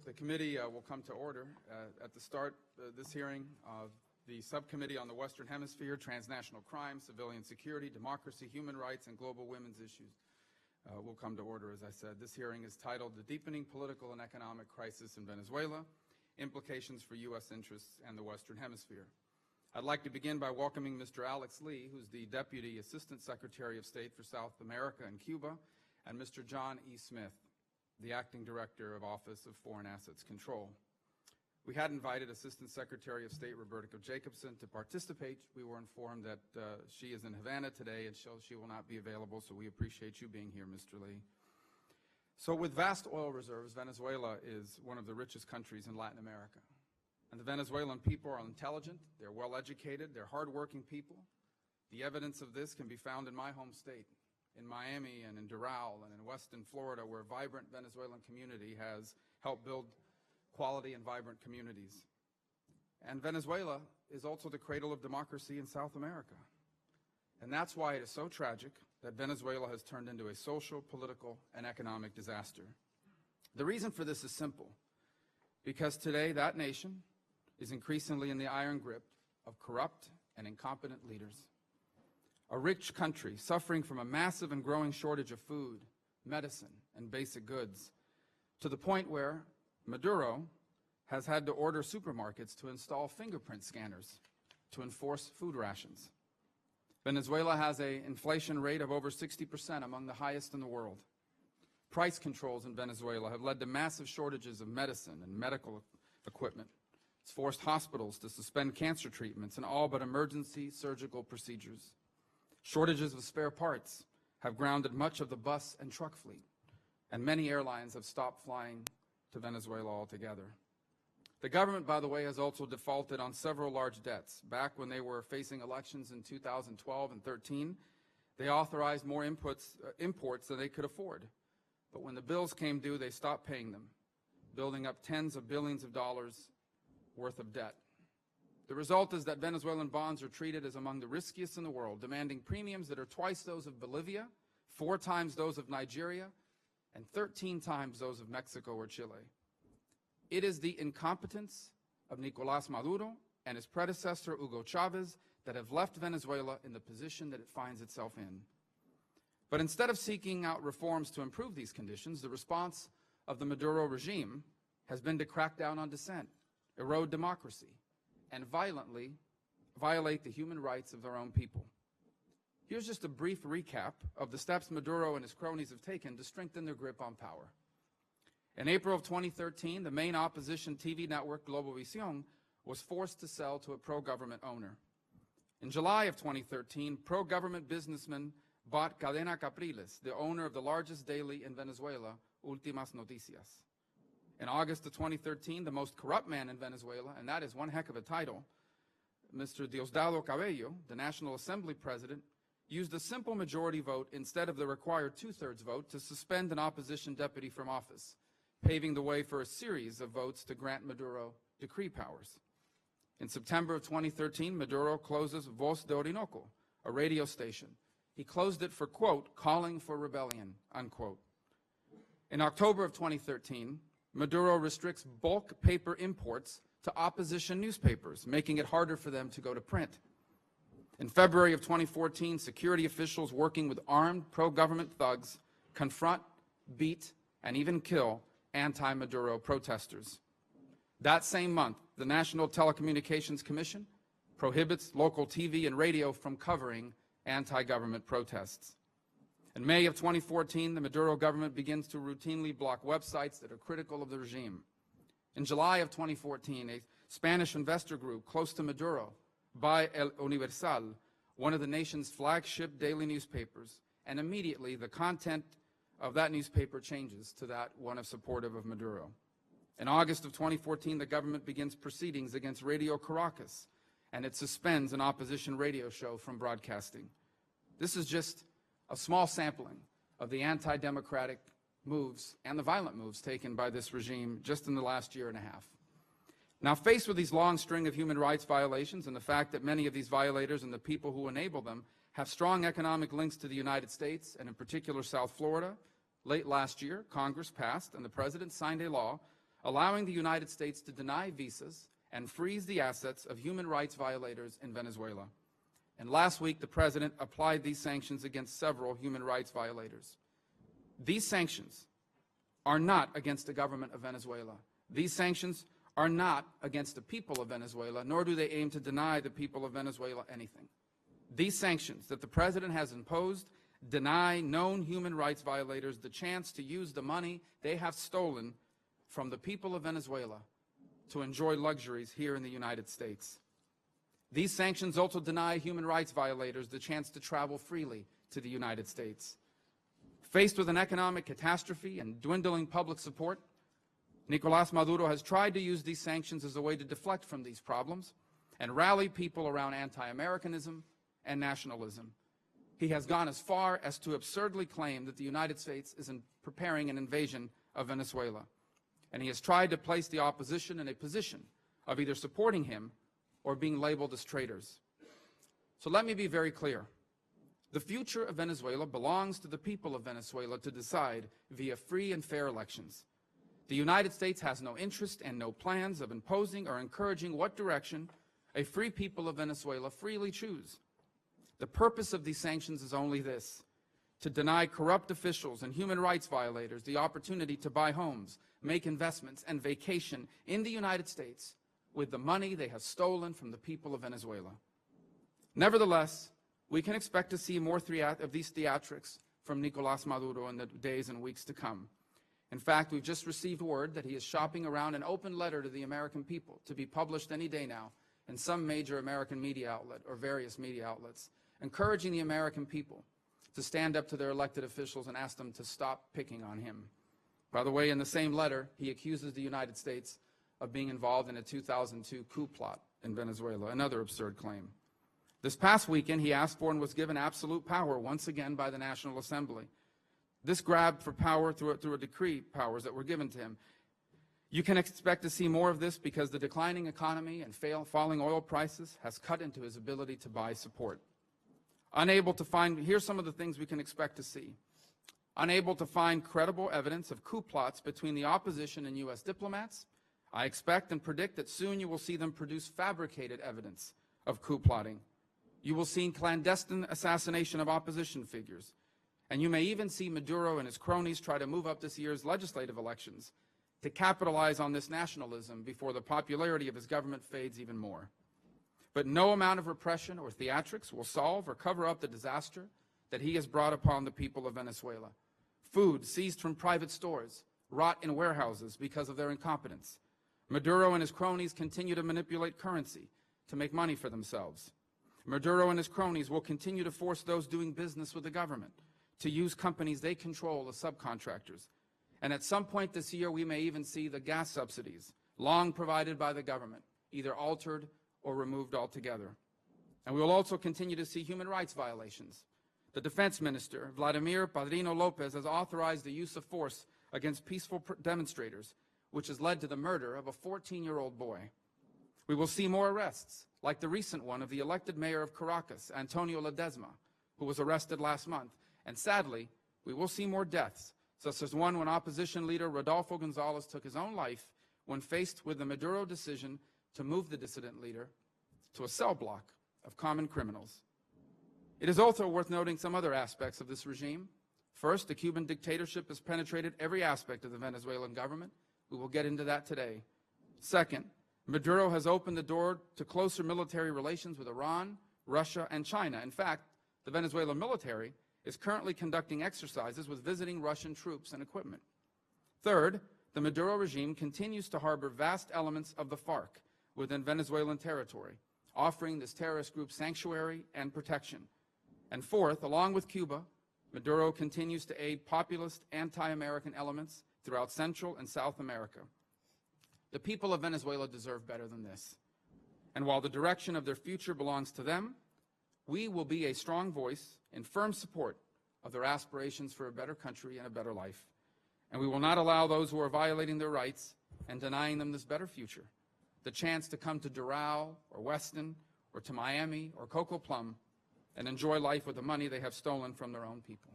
The committee will come to order at the start this hearing. The Subcommittee on the Western Hemisphere, Transnational Crime, Civilian Security, Democracy, Human Rights, and Global Women's Issues will come to order, as I said. This hearing is titled The Deepening Political and Economic Crisis in Venezuela, Implications for U.S. Interests and the Western Hemisphere. I'd like to begin by welcoming Mr. Alex Lee, who's the Deputy Assistant Secretary of State for South America and Cuba, and Mr. John E. Smith, the Acting Director of Office of Foreign Assets Control. We had invited Assistant Secretary of State Roberto Jacobson to participate. We were informed that she is in Havana today and she will not be available, so we appreciate you being here, Mr. Lee. So with vast oil reserves, Venezuela is one of the richest countries in Latin America. And the Venezuelan people are intelligent, they're well-educated, they're hardworking people. The evidence of this can be found in my home state, in Miami and in Doral and in Western Florida, where a vibrant Venezuelan community has helped build quality and vibrant communities. And Venezuela is also the cradle of democracy in South America. And that's why it is so tragic that Venezuela has turned into a social, political, and economic disaster. The reason for this is simple, because today that nation is increasingly in the iron grip of corrupt and incompetent leaders. A rich country suffering from a massive and growing shortage of food, medicine, and basic goods, to the point where Maduro has had to order supermarkets to install fingerprint scanners to enforce food rations. Venezuela has an inflation rate of over 60%, among the highest in the world. Price controls in Venezuela have led to massive shortages of medicine and medical equipment. It's forced hospitals to suspend cancer treatments and all but emergency surgical procedures. Shortages of spare parts have grounded much of the bus and truck fleet, and many airlines have stopped flying to Venezuela altogether. The government, by the way, has also defaulted on several large debts. Back when they were facing elections in 2012 and 13, they authorized more imports than they could afford. But when the bills came due, they stopped paying them, building up tens of billions of dollars worth of debt. The result is that Venezuelan bonds are treated as among the riskiest in the world, demanding premiums that are twice those of Bolivia, 4 times those of Nigeria, and 13 times those of Mexico or Chile. It is the incompetence of Nicolás Maduro and his predecessor, Hugo Chavez, that have left Venezuela in the position that it finds itself in. But instead of seeking out reforms to improve these conditions, the response of the Maduro regime has been to crack down on dissent, erode democracy, and violently violate the human rights of their own people. Here's just a brief recap of the steps Maduro and his cronies have taken to strengthen their grip on power. In April of 2013, the main opposition TV network, Globovisión, was forced to sell to a pro-government owner. In July of 2013, pro-government businessmen bought Cadena Capriles, the owner of the largest daily in Venezuela, Últimas Noticias. In August of 2013, the most corrupt man in Venezuela, and that is one heck of a title, Mr. Diosdado Cabello, the National Assembly president, used a simple majority vote instead of the required 2/3 vote to suspend an opposition deputy from office, paving the way for a series of votes to grant Maduro decree powers. In September of 2013, Maduro closes Voz de Orinoco, a radio station. He closed it for, quote, calling for rebellion, unquote. In October of 2013, Maduro restricts bulk paper imports to opposition newspapers, making it harder for them to go to print. In February of 2014, security officials working with armed pro-government thugs confront, beat, and even kill anti-Maduro protesters. That same month, the National Telecommunications Commission prohibits local TV and radio from covering anti-government protests. In May of 2014, the Maduro government begins to routinely block websites that are critical of the regime. In July of 2014, a Spanish investor group close to Maduro, buy El Universal, one of the nation's flagship daily newspapers, and immediately the content of that newspaper changes to that one of supportive of Maduro. In August of 2014, the government begins proceedings against Radio Caracas, and it suspends an opposition radio show from broadcasting. This is just a small sampling of the anti-democratic moves and the violent moves taken by this regime just in the last year and a half. Now, faced with these long string of human rights violations and the fact that many of these violators and the people who enable them have strong economic links to the United States, and in particular South Florida, late last year, Congress passed and the President signed a law allowing the United States to deny visas and freeze the assets of human rights violators in Venezuela. And last week, the President applied these sanctions against several human rights violators. These sanctions are not against the government of Venezuela. These sanctions are not against the people of Venezuela, nor do they aim to deny the people of Venezuela anything. These sanctions that the President has imposed deny known human rights violators the chance to use the money they have stolen from the people of Venezuela to enjoy luxuries here in the United States. These sanctions also deny human rights violators the chance to travel freely to the United States. Faced with an economic catastrophe and dwindling public support, Nicolás Maduro has tried to use these sanctions as a way to deflect from these problems and rally people around anti-Americanism and nationalism. He has gone as far as to absurdly claim that the United States is preparing an invasion of Venezuela. And he has tried to place the opposition in a position of either supporting him or being labeled as traitors. So let me be very clear. The future of Venezuela belongs to the people of Venezuela to decide via free and fair elections. The United States has no interest and no plans of imposing or encouraging what direction a free people of Venezuela freely choose. The purpose of these sanctions is only this: to deny corrupt officials and human rights violators the opportunity to buy homes, make investments, and vacation in the United States with the money they have stolen from the people of Venezuela. Nevertheless, we can expect to see more of these theatrics from Nicolás Maduro in the days and weeks to come. In fact, we've just received word that he is shopping around an open letter to the American people to be published any day now in some major American media outlet or various media outlets, encouraging the American people to stand up to their elected officials and ask them to stop picking on him. By the way, in the same letter, he accuses the United States of being involved in a 2002 coup plot in Venezuela, another absurd claim. This past weekend, he asked for and was given absolute power once again by the National Assembly. This grab for power through a decree powers that were given to him. You can expect to see more of this because the declining economy and falling oil prices has cut into his ability to buy support. Here's some of the things we can expect to see. Unable to find credible evidence of coup plots between the opposition and U.S. diplomats, I expect and predict that soon you will see them produce fabricated evidence of coup plotting. You will see clandestine assassination of opposition figures. And you may even see Maduro and his cronies try to move up this year's legislative elections to capitalize on this nationalism before the popularity of his government fades even more. But no amount of repression or theatrics will solve or cover up the disaster that he has brought upon the people of Venezuela. Food seized from private stores, rot in warehouses because of their incompetence. Maduro and his cronies continue to manipulate currency to make money for themselves. Maduro and his cronies will continue to force those doing business with the government to use companies they control as subcontractors. And at some point this year, we may even see the gas subsidies, long provided by the government, either altered or removed altogether. And we will also continue to see human rights violations. The Defense Minister, Vladimir Padrino Lopez, has authorized the use of force against peaceful demonstrators, which has led to the murder of a 14-year-old boy. We will see more arrests, like the recent one of the elected mayor of Caracas, Antonio Ledesma, who was arrested last month. And sadly, we will see more deaths, such as one when opposition leader Rodolfo Gonzalez took his own life when faced with the Maduro decision to move the dissident leader to a cell block of common criminals. It is also worth noting some other aspects of this regime. First, the Cuban dictatorship has penetrated every aspect of the Venezuelan government. We will get into that today. Second, Maduro has opened the door to closer military relations with Iran, Russia, and China. In fact, the Venezuelan military is currently conducting exercises with visiting Russian troops and equipment. Third, the Maduro regime continues to harbor vast elements of the FARC within Venezuelan territory, offering this terrorist group sanctuary and protection. And fourth, along with Cuba, Maduro continues to aid populist anti-American elements throughout Central and South America. The people of Venezuela deserve better than this. And while the direction of their future belongs to them, we will be a strong voice in firm support of their aspirations for a better country and a better life. And we will not allow those who are violating their rights and denying them this better future the chance to come to Doral or Weston or to Miami or Coco Plum and enjoy life with the money they have stolen from their own people.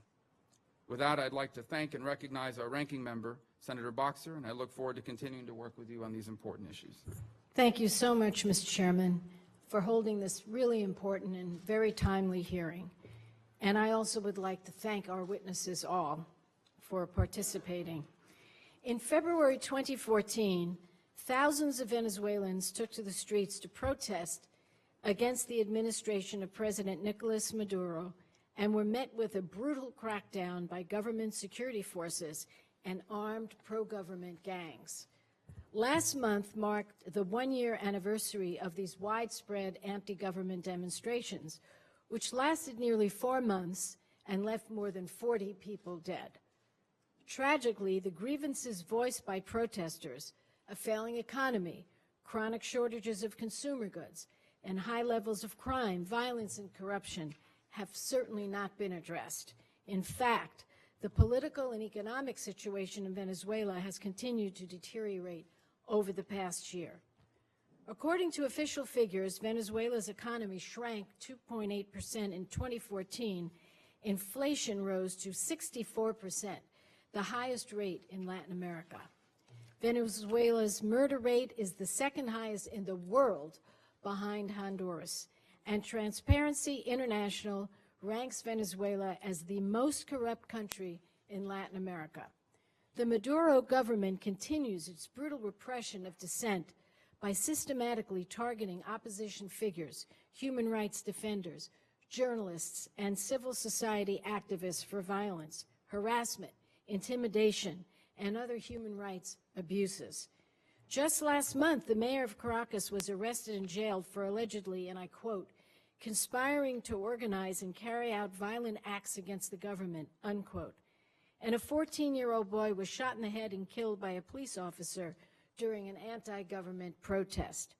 With that, I'd like to thank and recognize our ranking member, Senator Boxer, and I look forward to continuing to work with you on these important issues. Thank you so much, Mr. Chairman, for holding this really important and very timely hearing. And I also would like to thank our witnesses all for participating. In February 2014, thousands of Venezuelans took to the streets to protest against the administration of President Nicolas Maduro and were met with a brutal crackdown by government security forces and armed pro-government gangs. Last month marked the one-year anniversary of these widespread anti-government demonstrations, which lasted nearly 4 months and left more than 40 people dead. Tragically, the grievances voiced by protesters, a failing economy, chronic shortages of consumer goods, and high levels of crime, violence, and corruption have certainly not been addressed. In fact, the political and economic situation in Venezuela has continued to deteriorate over the past year. According to official figures, Venezuela's economy shrank 2.8% in 2014. Inflation rose to 64%, the highest rate in Latin America. Venezuela's murder rate is the second highest in the world, behind Honduras, and Transparency International ranks Venezuela as the most corrupt country in Latin America. The Maduro government continues its brutal repression of dissent by systematically targeting opposition figures, human rights defenders, journalists, and civil society activists for violence, harassment, intimidation, and other human rights abuses. Just last month, the mayor of Caracas was arrested and jailed for allegedly, and I quote, conspiring to organize and carry out violent acts against the government, unquote. And a 14-year-old boy was shot in the head and killed by a police officer during an anti-government protest.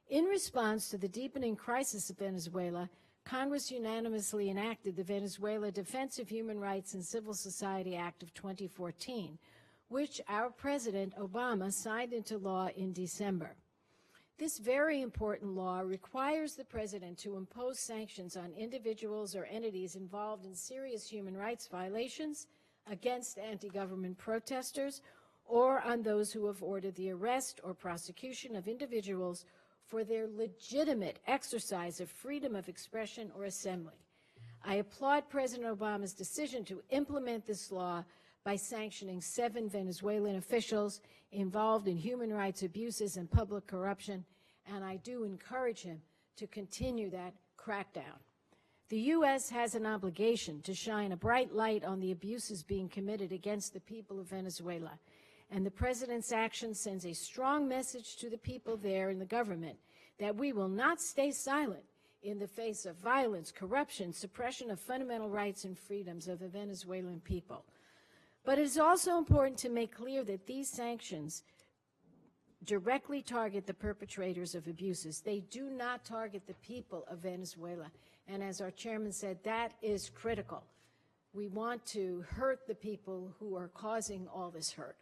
In response to the deepening crisis of Venezuela, Congress unanimously enacted the Venezuela Defense of Human Rights and Civil Society Act of 2014, which our President Obama signed into law in December. This very important law requires the President to impose sanctions on individuals or entities involved in serious human rights violations against anti-government protesters or on those who have ordered the arrest or prosecution of individuals for their legitimate exercise of freedom of expression or assembly. I applaud President Obama's decision to implement this law by sanctioning 7 Venezuelan officials involved in human rights abuses and public corruption, and I do encourage him to continue that crackdown. The U.S. has an obligation to shine a bright light on the abuses being committed against the people of Venezuela, and the President's action sends a strong message to the people there and the government that we will not stay silent in the face of violence, corruption, suppression of fundamental rights and freedoms of the Venezuelan people. But it is also important to make clear that these sanctions directly target the perpetrators of abuses. They do not target the people of Venezuela. And as our chairman said, that is critical. We want to hurt the people who are causing all this hurt,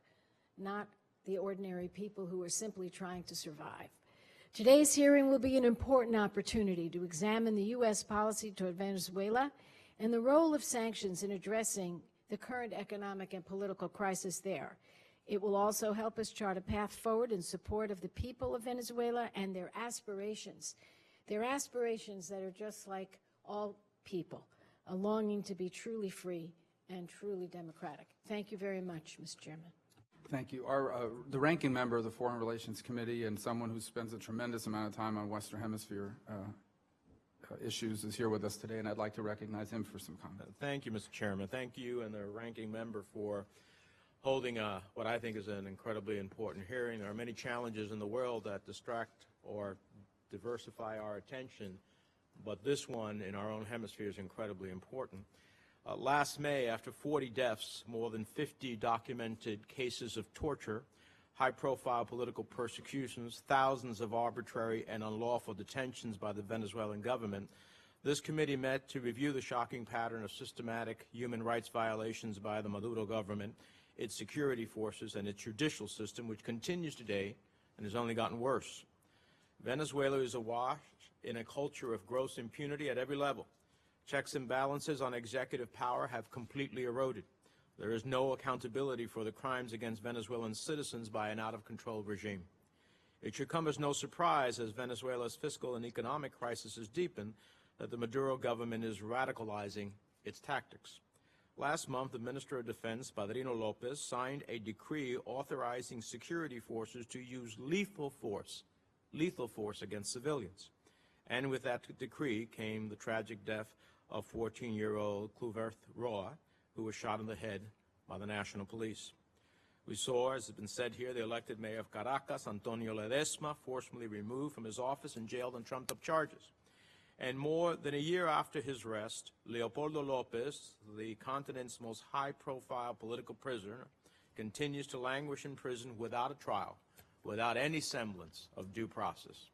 not the ordinary people who are simply trying to survive. Today's hearing will be an important opportunity to examine the U.S. policy toward Venezuela and the role of sanctions in addressing the current economic and political crisis there. It will also help us chart a path forward in support of the people of Venezuela and their aspirations that are just like all people, a longing to be truly free and truly democratic. Thank you very much, Mr. Chairman. Thank you. The ranking member of the Foreign Relations Committee and someone who spends a tremendous amount of time on Western Hemisphere issues is here with us today, and I'd like to recognize him for some comment. Thank you, Mr. Chairman. Thank you and the ranking member for holding what I think is an incredibly important hearing. There are many challenges in the world that distract or diversify our attention, but this one in our own hemisphere is incredibly important. Last May, after 40 deaths, more than 50 documented cases of torture, high-profile political persecutions, thousands of arbitrary and unlawful detentions by the Venezuelan government, this committee met to review the shocking pattern of systematic human rights violations by the Maduro government, its security forces, and its judicial system, which continues today and has only gotten worse. Venezuela is awash in a culture of gross impunity at every level. Checks and balances on executive power have completely eroded. There is no accountability for the crimes against Venezuelan citizens by an out-of-control regime. It should come as no surprise, as Venezuela's fiscal and economic crisis has deepened, that the Maduro government is radicalizing its tactics. Last month, the Minister of Defense, Padrino Lopez, signed a decree authorizing security forces to use lethal force against civilians. And with that decree came the tragic death of 14-year-old Cluverth Roa, who was shot in the head by the National Police. We saw, as has been said here, the elected mayor of Caracas, Antonio Ledesma, forcibly removed from his office and jailed on trumped-up charges. And more than a year after his arrest, Leopoldo Lopez, the continent's most high-profile political prisoner, continues to languish in prison without a trial, without any semblance of due process.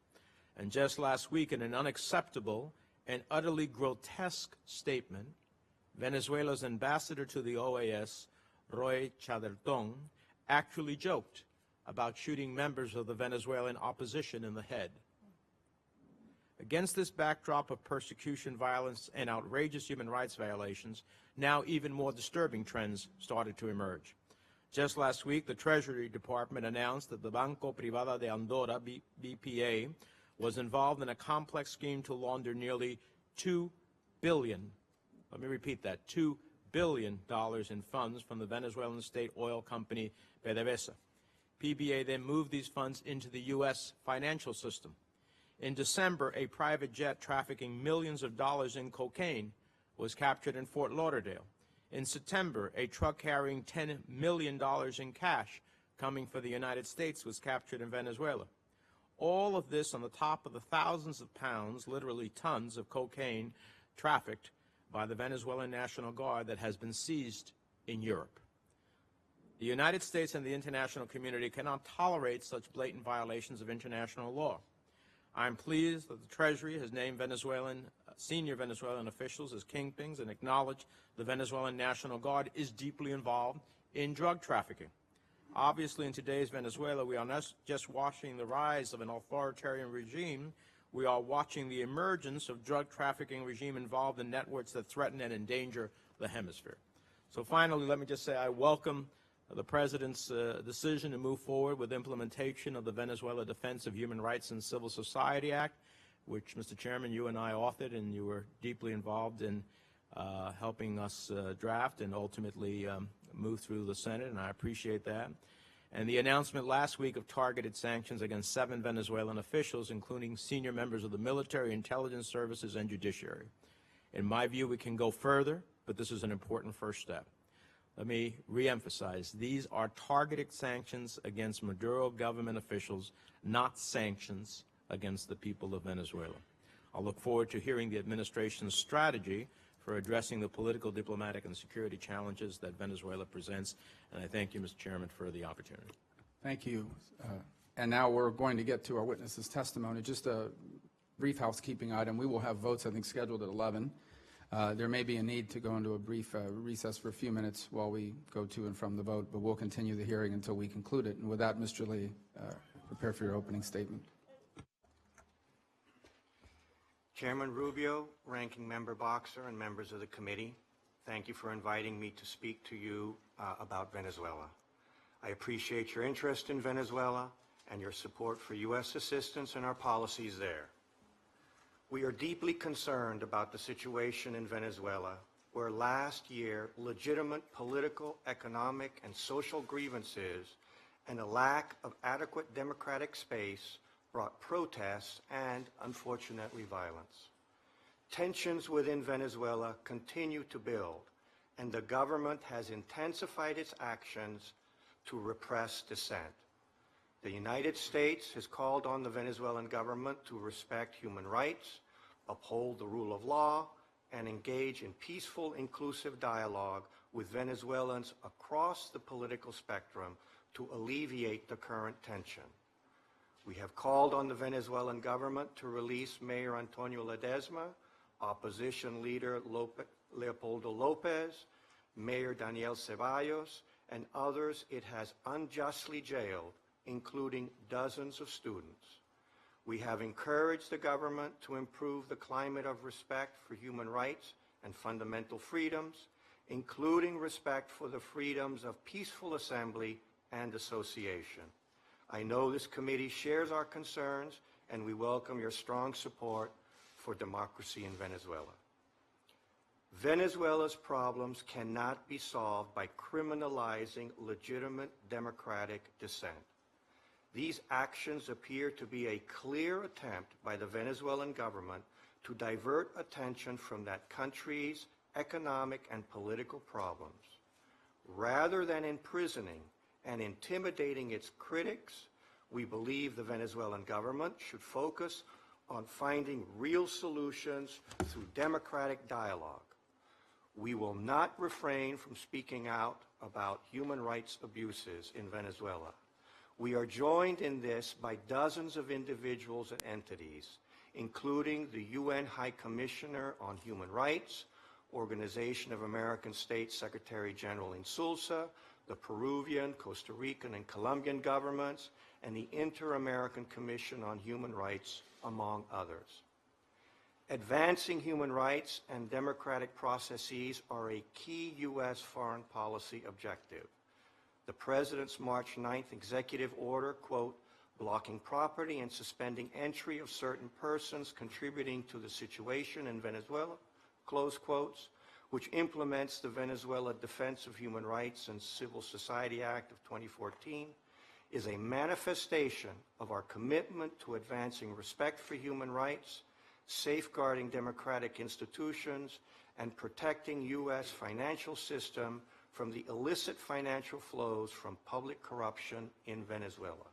And just last week, in an unacceptable and utterly grotesque statement, Venezuela's ambassador to the OAS, Roy Chatterton, actually joked about shooting members of the Venezuelan opposition in the head. Against this backdrop of persecution, violence, and outrageous human rights violations, now even more disturbing trends started to emerge. Just last week, the Treasury Department announced that the Banco Privada de Andorra, BPA, was involved in a complex scheme to launder nearly $2 billion, let me repeat that, $2 billion in funds from the Venezuelan state oil company PDVSA. PBA then moved these funds into the U.S. financial system. In December, a private jet trafficking millions of dollars in cocaine was captured in Fort Lauderdale. In September, a truck carrying $10 million in cash coming for the United States was captured in Venezuela. All of this on the top of the thousands of pounds, literally tons, of cocaine trafficked by the Venezuelan National Guard that has been seized in Europe. The United States and the international community cannot tolerate such blatant violations of international law. I'm pleased that the Treasury has named senior Venezuelan officials as kingpins and acknowledged the Venezuelan National Guard is deeply involved in drug trafficking. Obviously, in today's Venezuela, we are not just watching the rise of an authoritarian regime, we are watching the emergence of drug trafficking regime involved in networks that threaten and endanger the hemisphere. So finally, let me just say I welcome the President's decision to move forward with implementation of the Venezuela Defense of Human Rights and Civil Society Act, which, Mr. Chairman, you and I authored, and you were deeply involved in helping us draft and ultimately move through the Senate, and I appreciate that. And the announcement last week of targeted sanctions against 7 Venezuelan officials, including senior members of the military, intelligence services, and judiciary. In my view, we can go further, but this is an important first step. Let me reemphasize, these are targeted sanctions against Maduro government officials, not sanctions against the people of Venezuela. I'll look forward to hearing the administration's strategy for addressing the political, diplomatic, and security challenges that Venezuela presents, and I thank you, Mr. Chairman, for the opportunity. Thank you. And now we're going to get to our witness's testimony. Just a brief housekeeping item. We will have votes, I think, scheduled at 11. There may be a need to go into a brief recess for a few minutes while we go to and from the vote, but we'll continue the hearing until we conclude it. And with that, Mr. Lee, prepare for your opening statement. Chairman Rubio, Ranking Member Boxer, and members of the committee, thank you for inviting me to speak to you about Venezuela. I appreciate your interest in Venezuela and your support for U.S. assistance and our policies there. We are deeply concerned about the situation in Venezuela, where last year legitimate political, economic, and social grievances and a lack of adequate democratic space brought protests and, unfortunately, violence. Tensions within Venezuela continue to build, and the government has intensified its actions to repress dissent. The United States has called on the Venezuelan government to respect human rights, uphold the rule of law, and engage in peaceful, inclusive dialogue with Venezuelans across the political spectrum to alleviate the current tension. We have called on the Venezuelan government to release Mayor Antonio Ledesma, opposition leader Leopoldo Lopez, Mayor Daniel Ceballos, and others it has unjustly jailed, including dozens of students. We have encouraged the government to improve the climate of respect for human rights and fundamental freedoms including respect for the freedoms of peaceful assembly and association. I know this committee shares our concerns, and we welcome your strong support for democracy in Venezuela. Venezuela's problems cannot be solved by criminalizing legitimate democratic dissent. These actions appear to be a clear attempt by the Venezuelan government to divert attention from that country's economic and political problems. Rather than imprisoning and intimidating its critics, we believe the Venezuelan government should focus on finding real solutions through democratic dialogue. We will not refrain from speaking out about human rights abuses in Venezuela. We are joined in this by dozens of individuals and entities, including the UN High Commissioner on Human Rights, Organization of American States Secretary General Insulza, the Peruvian, Costa Rican, and Colombian governments, and the Inter-American Commission on Human Rights, among others. Advancing human rights and democratic processes are a key U.S. foreign policy objective. The President's March 9th executive order, quote, blocking property and suspending entry of certain persons contributing to the situation in Venezuela, close quotes, which implements the Venezuela Defense of Human Rights and Civil Society Act of 2014, is a manifestation of our commitment to advancing respect for human rights, safeguarding democratic institutions, and protecting U.S. financial system from the illicit financial flows from public corruption in Venezuela.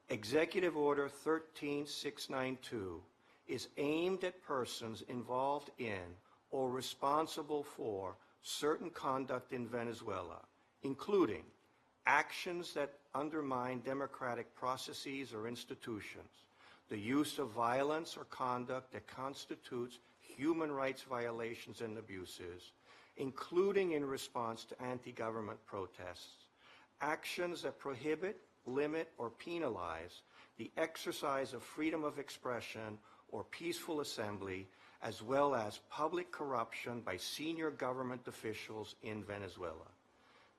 Executive Order 13692 is aimed at persons involved in or responsible for certain conduct in Venezuela, including actions that undermine democratic processes or institutions, the use of violence or conduct that constitutes human rights violations and abuses, including in response to anti-government protests, actions that prohibit, limit, or penalize the exercise of freedom of expression or peaceful assembly, as well as public corruption by senior government officials in Venezuela.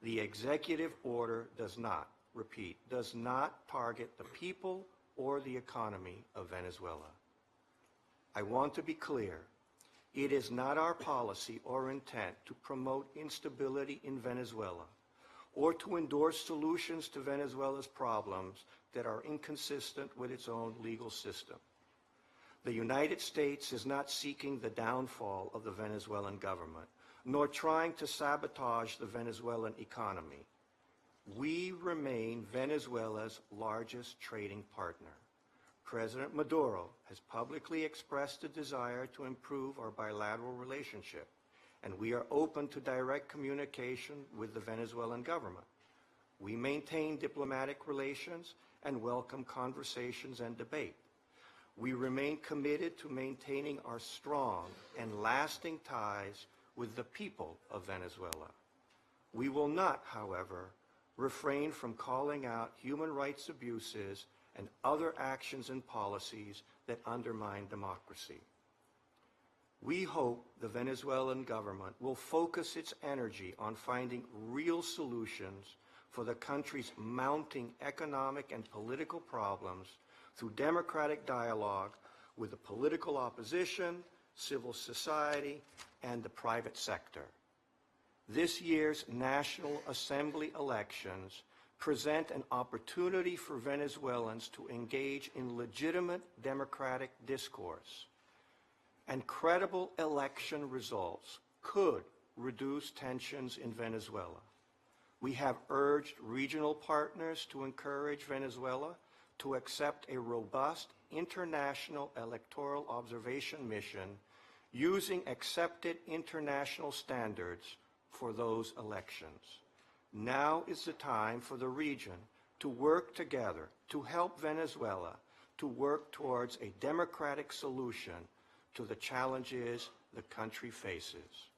The executive order does not, repeat, does not target the people or the economy of Venezuela. I want to be clear. It is not our policy or intent to promote instability in Venezuela or to endorse solutions to Venezuela's problems that are inconsistent with its own legal system. The United States is not seeking the downfall of the Venezuelan government, nor trying to sabotage the Venezuelan economy. We remain Venezuela's largest trading partner. President Maduro has publicly expressed a desire to improve our bilateral relationship, and we are open to direct communication with the Venezuelan government. We maintain diplomatic relations and welcome conversations and debate. We remain committed to maintaining our strong and lasting ties with the people of Venezuela. We will not, however, refrain from calling out human rights abuses and other actions and policies that undermine democracy. We hope the Venezuelan government will focus its energy on finding real solutions for the country's mounting economic and political problems through democratic dialogue with the political opposition, civil society, and the private sector. This year's National Assembly elections present an opportunity for Venezuelans to engage in legitimate democratic discourse, and credible election results could reduce tensions in Venezuela. We have urged regional partners to encourage Venezuela to accept a robust international electoral observation mission using accepted international standards for those elections. Now is the time for the region to work together to help Venezuela to work towards a democratic solution to the challenges the country faces.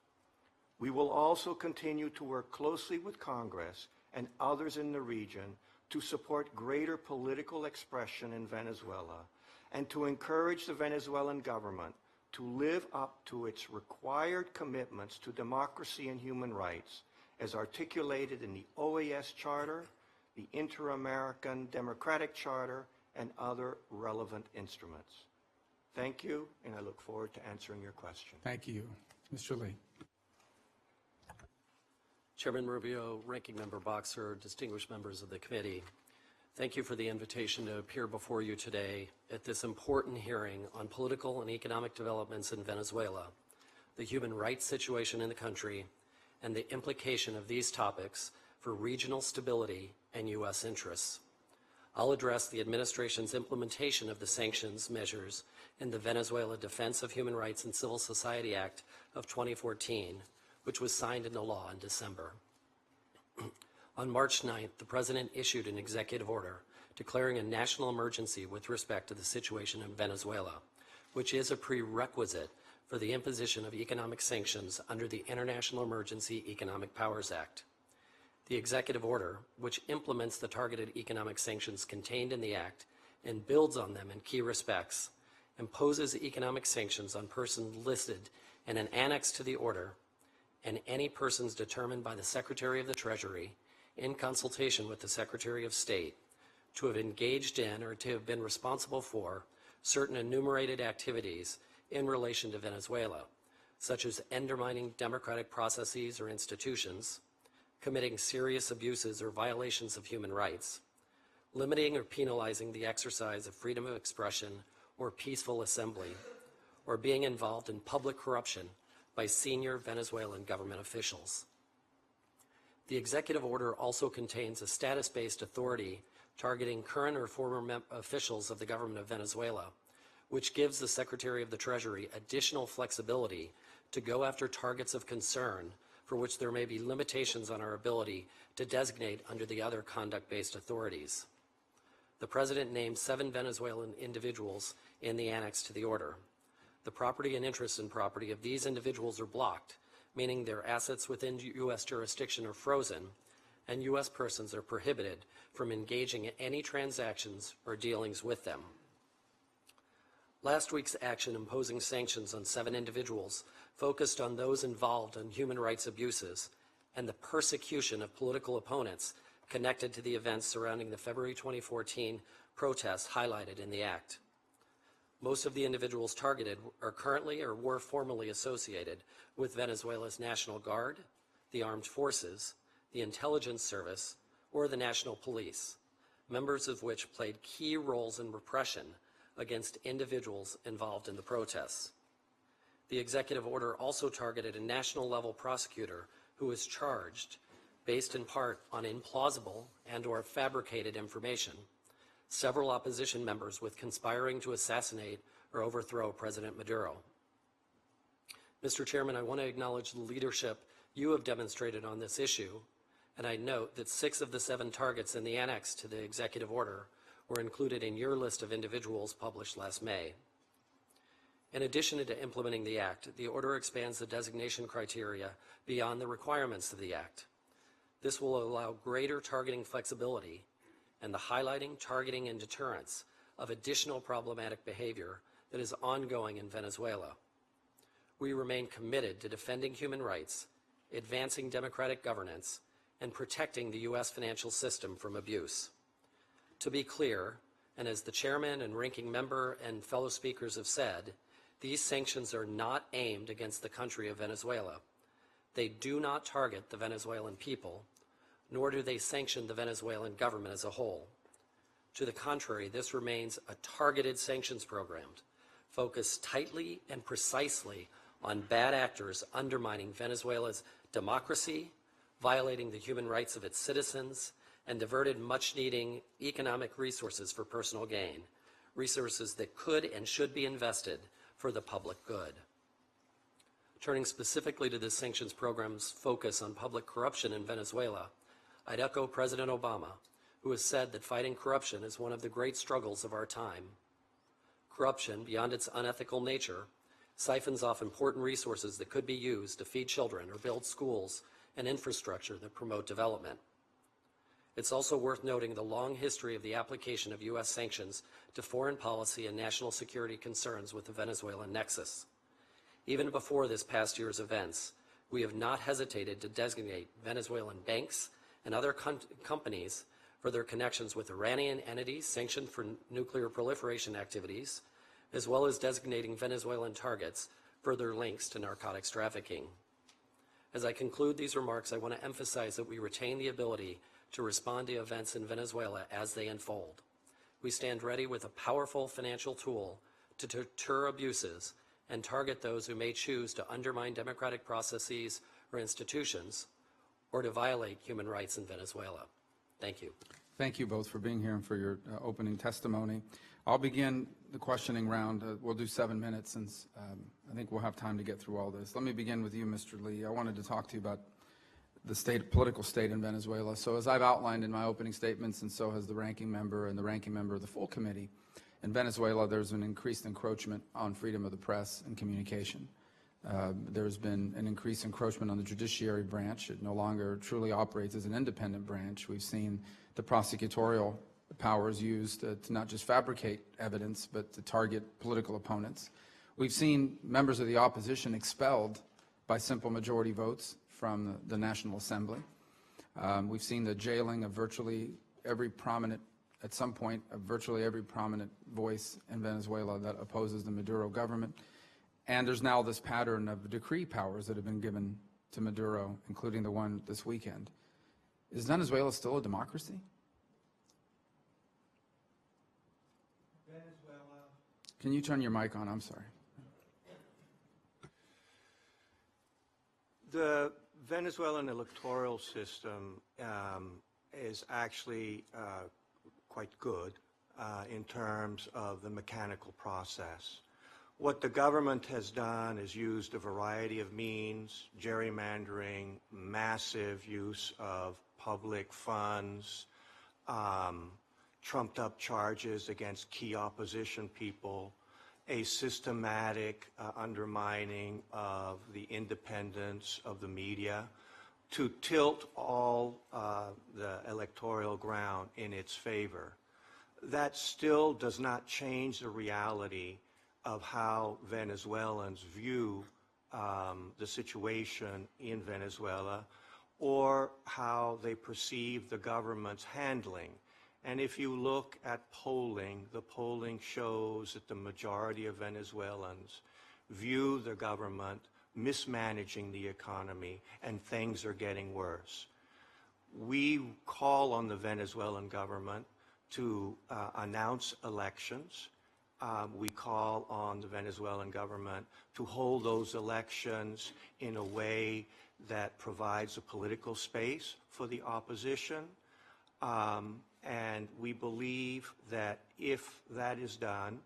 We will also continue to work closely with Congress and others in the region to support greater political expression in Venezuela and to encourage the Venezuelan government to live up to its required commitments to democracy and human rights as articulated in the OAS Charter, the Inter-American Democratic Charter, and other relevant instruments. Thank you, and I look forward to answering your question. Thank you. Mr. Lee. Chairman Rubio, Ranking Member Boxer, distinguished members of the committee, thank you for the invitation to appear before you today at this important hearing on political and economic developments in Venezuela, the human rights situation in the country, and the implication of these topics for regional stability and U.S. interests. I'll address the administration's implementation of the sanctions measures in the Venezuela Defense of Human Rights and Civil Society Act of 2014, which was signed into law in December. On March 9th, the President issued an executive order declaring a national emergency with respect to the situation in Venezuela, which is a prerequisite for the imposition of economic sanctions under the International Emergency Economic Powers Act. The executive order, which implements the targeted economic sanctions contained in the Act and builds on them in key respects, imposes economic sanctions on persons listed in an annex to the order and any persons determined by the Secretary of the Treasury in consultation with the Secretary of State to have engaged in or to have been responsible for certain enumerated activities in relation to Venezuela, such as undermining democratic processes or institutions, committing serious abuses or violations of human rights, limiting or penalizing the exercise of freedom of expression or peaceful assembly, or being involved in public corruption by senior Venezuelan government officials. The executive order also contains a status-based authority targeting current or former officials of the government of Venezuela, which gives the Secretary of the Treasury additional flexibility to go after targets of concern for which there may be limitations on our ability to designate under the other conduct-based authorities. The President named 7 Venezuelan individuals in the annex to the order. The property and interest in property of these individuals are blocked, meaning their assets within U.S. jurisdiction are frozen, and U.S. persons are prohibited from engaging in any transactions or dealings with them. Last week's action imposing sanctions on 7 individuals focused on those involved in human rights abuses and the persecution of political opponents connected to the events surrounding the February 2014 protests highlighted in the Act. Most of the individuals targeted are currently or were formerly associated with Venezuela's National Guard, the Armed Forces, the Intelligence Service, or the National Police, members of which played key roles in repression against individuals involved in the protests. The executive order also targeted a national-level prosecutor who was charged, based in part on implausible and/or fabricated information, several opposition members with conspiring to assassinate or overthrow President Maduro. Mr. Chairman, I want to acknowledge the leadership you have demonstrated on this issue, and I note that 6 of the 7 targets in the annex to the executive order were included in your list of individuals published last May. In addition to implementing the Act, the order expands the designation criteria beyond the requirements of the Act. This will allow greater targeting flexibility and the highlighting, targeting, and deterrence of additional problematic behavior that is ongoing in Venezuela. We remain committed to defending human rights, advancing democratic governance, and protecting the U.S. financial system from abuse. To be clear, and as the chairman and ranking member and fellow speakers have said, these sanctions are not aimed against the country of Venezuela. They do not target the Venezuelan people, nor do they sanction the Venezuelan government as a whole. To the contrary, this remains a targeted sanctions program focused tightly and precisely on bad actors undermining Venezuela's democracy, violating the human rights of its citizens, and diverted much-needing economic resources for personal gain, resources that could and should be invested for the public good. Turning specifically to the sanctions program's focus on public corruption in Venezuela, I'd echo President Obama, who has said that fighting corruption is one of the great struggles of our time. Corruption, beyond its unethical nature, siphons off important resources that could be used to feed children or build schools and infrastructure that promote development. It's also worth noting the long history of the application of U.S. sanctions to foreign policy and national security concerns with the Venezuelan nexus. Even before this past year's events, we have not hesitated to designate Venezuelan banks and other companies for their connections with Iranian entities sanctioned for nuclear proliferation activities, as well as designating Venezuelan targets for their links to narcotics trafficking. As I conclude these remarks, I want to emphasize that we retain the ability to respond to events in Venezuela as they unfold. We stand ready with a powerful financial tool to deter abuses and target those who may choose to undermine democratic processes or institutions or to violate human rights in Venezuela. Thank you. Thank you both for being here and for your opening testimony. I'll begin the questioning round. We'll do 7 minutes since I think we'll have time to get through all this. Let me begin with you, Mr. Lee. I wanted to talk to you about the political state in Venezuela. So as I've outlined in my opening statements, and so has the ranking member and the ranking member of the full committee, in Venezuela there's an increased encroachment on freedom of the press and communication. There's been an increased encroachment on the judiciary branch. It no longer truly operates as an independent branch. We've seen the prosecutorial powers used to not just fabricate evidence, but to target political opponents. We've seen members of the opposition expelled by simple majority votes from the National Assembly. We've seen the jailing of virtually every prominent, at some point, of virtually every prominent voice in Venezuela that opposes the Maduro government. And there's now this pattern of decree powers that have been given to Maduro, including the one this weekend. Is Venezuela still a democracy? Venezuela. Can you turn your mic on? I'm sorry. The Venezuelan electoral system is actually quite good in terms of the mechanical process. What the government has done is used a variety of means: gerrymandering, massive use of public funds, trumped up charges against key opposition people, a systematic undermining of the independence of the media to tilt all the electoral ground in its favor. That still does not change the reality of how Venezuelans view the situation in Venezuela or how they perceive the government's handling. And if you look at polling, the polling shows that the majority of Venezuelans view the government mismanaging the economy, and things are getting worse. We call on the Venezuelan government to announce elections. We call on the Venezuelan government to hold those elections in a way that provides a political space for the opposition. And we believe that if that is done,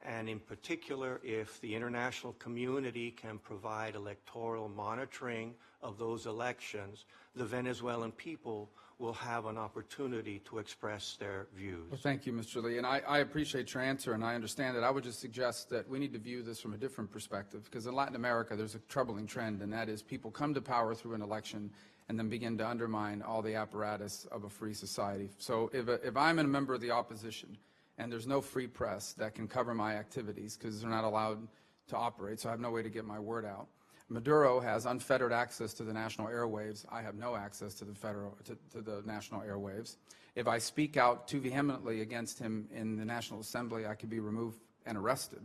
and in particular if the international community can provide electoral monitoring of those elections, the Venezuelan people will have an opportunity to express their views. Well, thank you, Mr. Lee. And I appreciate your answer, and I understand it. I would just suggest that we need to view this from a different perspective, because in Latin America there's a troubling trend, and that is people come to power through an election and then begin to undermine all the apparatus of a free society. So if I'm a member of the opposition and there's no free press that can cover my activities because they're not allowed to operate, so I have no way to get my word out. Maduro has unfettered access to the national airwaves. I have no access to the national airwaves. If I speak out too vehemently against him in the National Assembly, I could be removed and arrested.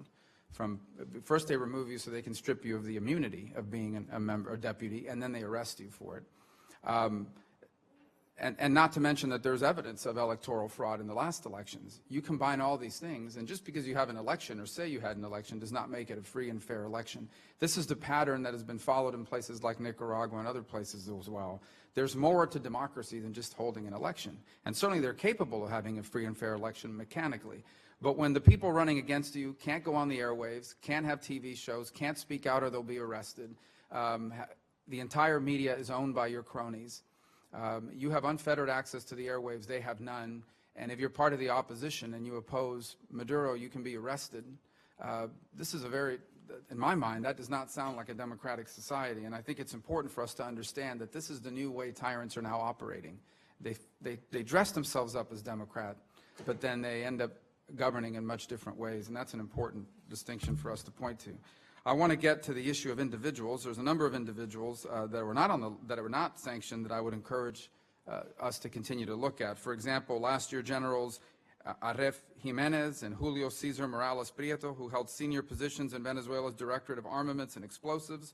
First they remove you so they can strip you of the immunity of being a member or deputy, and then they arrest you for it. And not to mention that there's evidence of electoral fraud in the last elections. You combine all these things, and just because you have an election or say you had an election does not make it a free and fair election. This is the pattern that has been followed in places like Nicaragua and other places as well. There's more to democracy than just holding an election. And certainly they're capable of having a free and fair election mechanically. But when the people running against you can't go on the airwaves, can't have TV shows, can't speak out or they'll be arrested, the entire media is owned by your cronies. You have unfettered access to the airwaves, they have none. And if you're part of the opposition and you oppose Maduro, you can be arrested. This is a very, in my mind, that does not sound like a democratic society. And I think it's important for us to understand that this is the new way tyrants are now operating. They dress themselves up as Democrat, but then they end up governing in much different ways. And that's an important distinction for us to point to. I want to get to the issue of individuals. There's a number of individuals that were not sanctioned that I would encourage us to continue to look at. For example, last year, Generals Aref Jimenez and Julio Cesar Morales Prieto, who held senior positions in Venezuela's Directorate of Armaments and Explosives,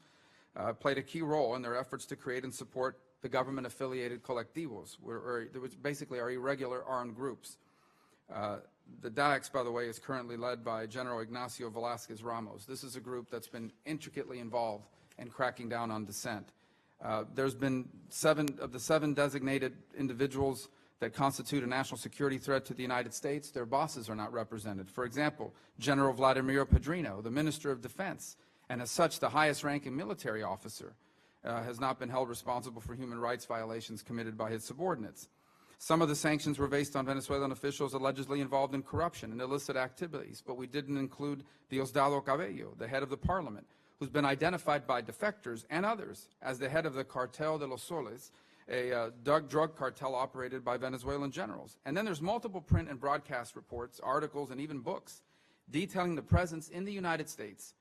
played a key role in their efforts to create and support the government-affiliated colectivos, which basically are irregular armed groups. The DAEX, by the way, is currently led by General Ignacio Velasquez Ramos. This is a group that's been intricately involved in cracking down on dissent. There's been seven designated individuals that constitute a national security threat to the United States. Their bosses are not represented. For example, General Vladimir Padrino, the Minister of Defense, and as such the highest-ranking military officer, has not been held responsible for human rights violations committed by his subordinates. Some of the sanctions were based on Venezuelan officials allegedly involved in corruption and illicit activities, but we didn't include Diosdado Cabello, the head of the parliament, who's been identified by defectors and others as the head of the Cartel de los Soles, a drug cartel operated by Venezuelan generals. And then there's multiple print and broadcast reports, articles, and even books detailing the presence in the United States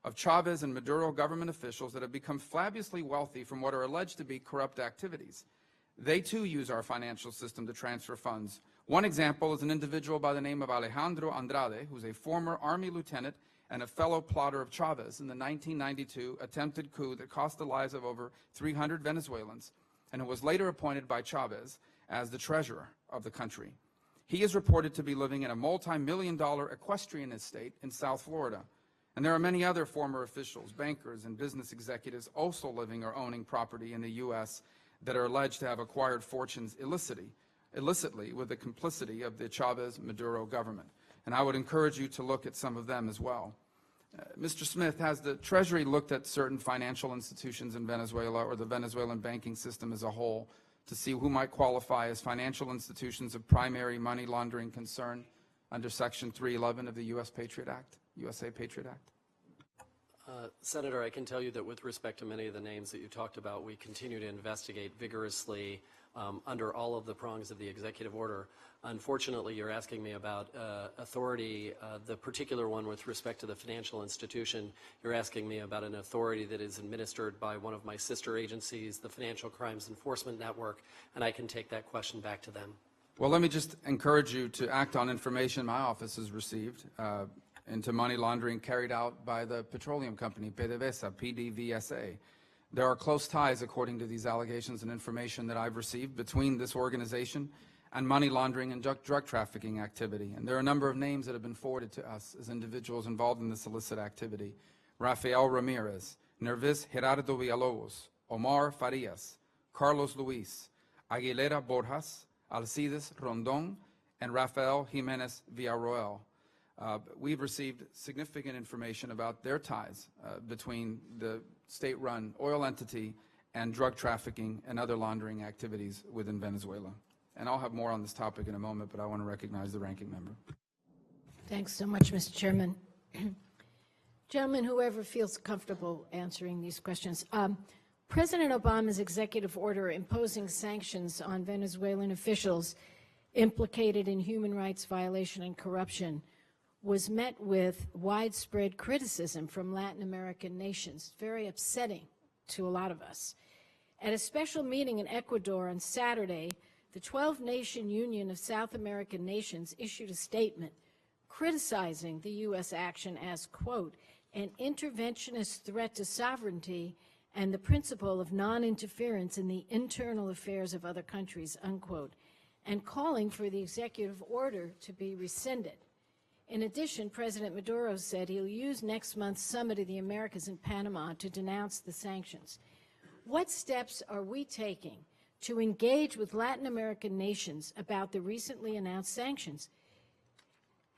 of Chavez and Maduro government officials that have become fabulously wealthy from what are alleged to be corrupt activities. They too use our financial system to transfer funds. One example is an individual by the name of Alejandro Andrade, who's a former Army lieutenant and a fellow plotter of Chavez in the 1992 attempted coup that cost the lives of over 300 Venezuelans, and who was later appointed by Chavez as the treasurer of the country. He is reported to be living in a multi-million-dollar equestrian estate in South Florida. And there are many other former officials, bankers, and business executives also living or owning property in the U.S. that are alleged to have acquired fortunes illicitly with the complicity of the Chavez-Maduro government. And I would encourage you to look at some of them as well. Mr. Smith, has the Treasury looked at certain financial institutions in Venezuela or the Venezuelan banking system as a whole to see who might qualify as financial institutions of primary money laundering concern under Section 311 of the USA Patriot Act? Senator, I can tell you that with respect to many of the names that you talked about, we continue to investigate vigorously under all of the prongs of the executive order. Unfortunately, you're asking me about authority, the particular one with respect to the financial institution. You're asking me about an authority that is administered by one of my sister agencies, the Financial Crimes Enforcement Network, and I can take that question back to them. Well, let me just encourage you to act on information my office has received into money laundering carried out by the petroleum company, PDVSA. There are close ties, according to these allegations and information that I've received, between this organization and money laundering and drug trafficking activity. And there are a number of names that have been forwarded to us as individuals involved in this illicit activity. Rafael Ramirez, Nervis Gerardo Villalobos, Omar Farias, Carlos Luis, Aguilera Borjas, Alcides Rondon, and Rafael Jimenez Villarroel. We've received significant information about their ties between the state-run oil entity and drug trafficking and other laundering activities within Venezuela. And I'll have more on this topic in a moment, but I want to recognize the ranking member. Thanks so much, Mr. Chairman. Gentlemen, whoever feels comfortable answering these questions. President Obama's executive order imposing sanctions on Venezuelan officials implicated in human rights violation and corruption was met with widespread criticism from Latin American nations, very upsetting to a lot of us. At a special meeting in Ecuador on Saturday, the 12-nation Union of South American Nations issued a statement criticizing the U.S. action as, quote, an interventionist threat to sovereignty and the principle of non-interference in the internal affairs of other countries, unquote, and calling for the executive order to be rescinded. In addition, President Maduro said he'll use next month's Summit of the Americas in Panama to denounce the sanctions. What steps are we taking to engage with Latin American nations about the recently announced sanctions?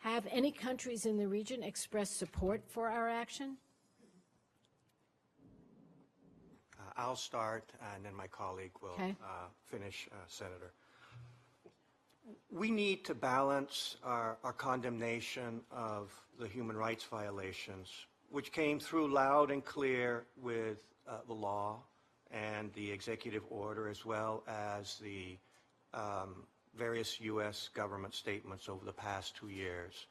Have any countries in the region expressed support for our action? I'll start, and then my colleague will finish, Senator. We need to balance our condemnation of the human rights violations, which came through loud and clear with the law and the executive order, as well as the various U.S. government statements over the past 2 years.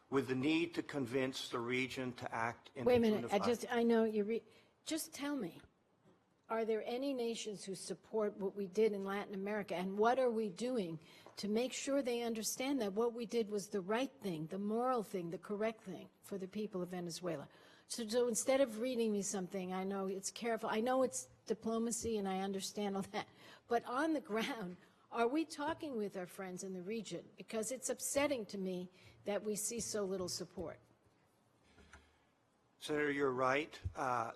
with the need to convince the region to act in Wait a the minute, unified. I know just tell me, are there any nations who support what we did in Latin America, and what are we doing to make sure they understand that what we did was the right thing, the moral thing, the correct thing for the people of Venezuela? So instead of reading me something, I know it's careful, I know it's diplomacy and I understand all that, but on the ground, are we talking with our friends in the region? Because it's upsetting to me that we see so little support. Senator, you're right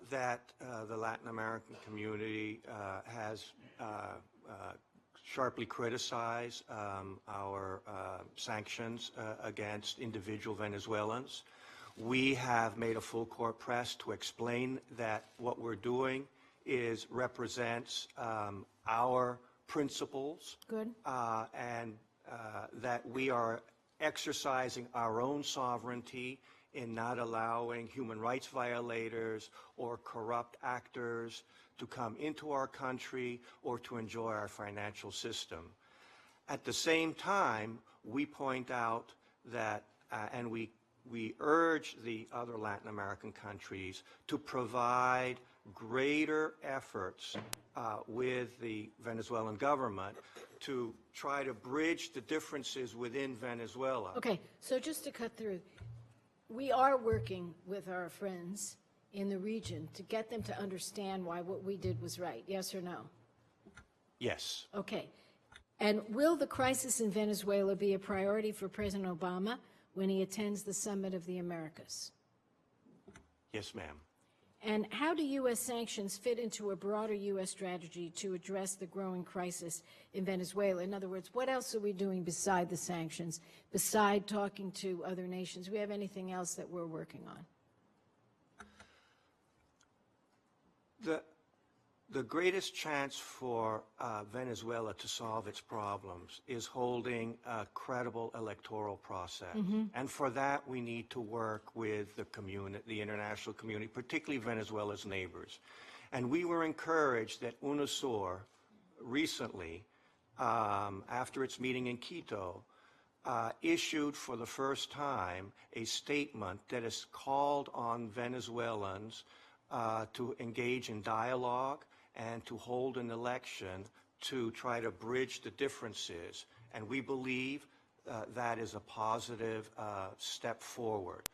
that the Latin American community has sharply criticized our sanctions against individual Venezuelans. We have made a full court press to explain that what we're doing represents our principles. Good. And that we are exercising our own sovereignty in not allowing human rights violators or corrupt actors to come into our country or to enjoy our financial system. At the same time, we point out that, and we urge the other Latin American countries to provide greater efforts with the Venezuelan government to try to bridge the differences within Venezuela. Okay, so just to cut through, we are working with our friends in the region to get them to understand why what we did was right, yes or no? Yes. Okay. And will the crisis in Venezuela be a priority for President Obama when he attends the Summit of the Americas? Yes, ma'am. And how do U.S. sanctions fit into a broader U.S. strategy to address the growing crisis in Venezuela? In other words, what else are we doing beside the sanctions, beside talking to other nations? Do we have anything else that we're working on? The greatest chance for Venezuela to solve its problems is holding a credible electoral process. And for that, we need to work with the community, the international community, particularly Venezuela's neighbors. And we were encouraged that UNASUR recently, after its meeting in Quito, issued for the first time a statement that has called on Venezuelans to engage in dialogue and to hold an election to try to bridge the differences. And we believe that is a positive step forward.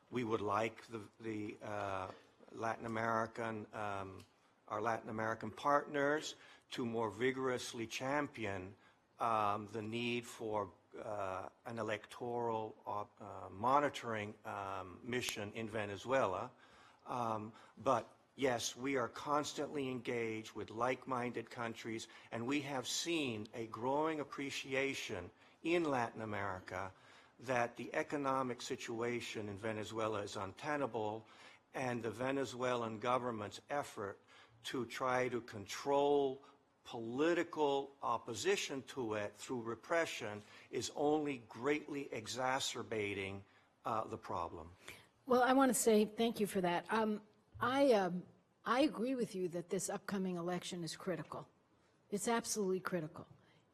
We would like the Latin American, our Latin American partners to more vigorously champion the need for an electoral monitoring mission in Venezuela. But yes, we are constantly engaged with like-minded countries, and we have seen a growing appreciation in Latin America that the economic situation in Venezuela is untenable, and the Venezuelan government's effort to try to control political opposition to it through repression is only greatly exacerbating the problem. Well, I want to say thank you for that. I agree with you that this upcoming election is critical. It's absolutely critical.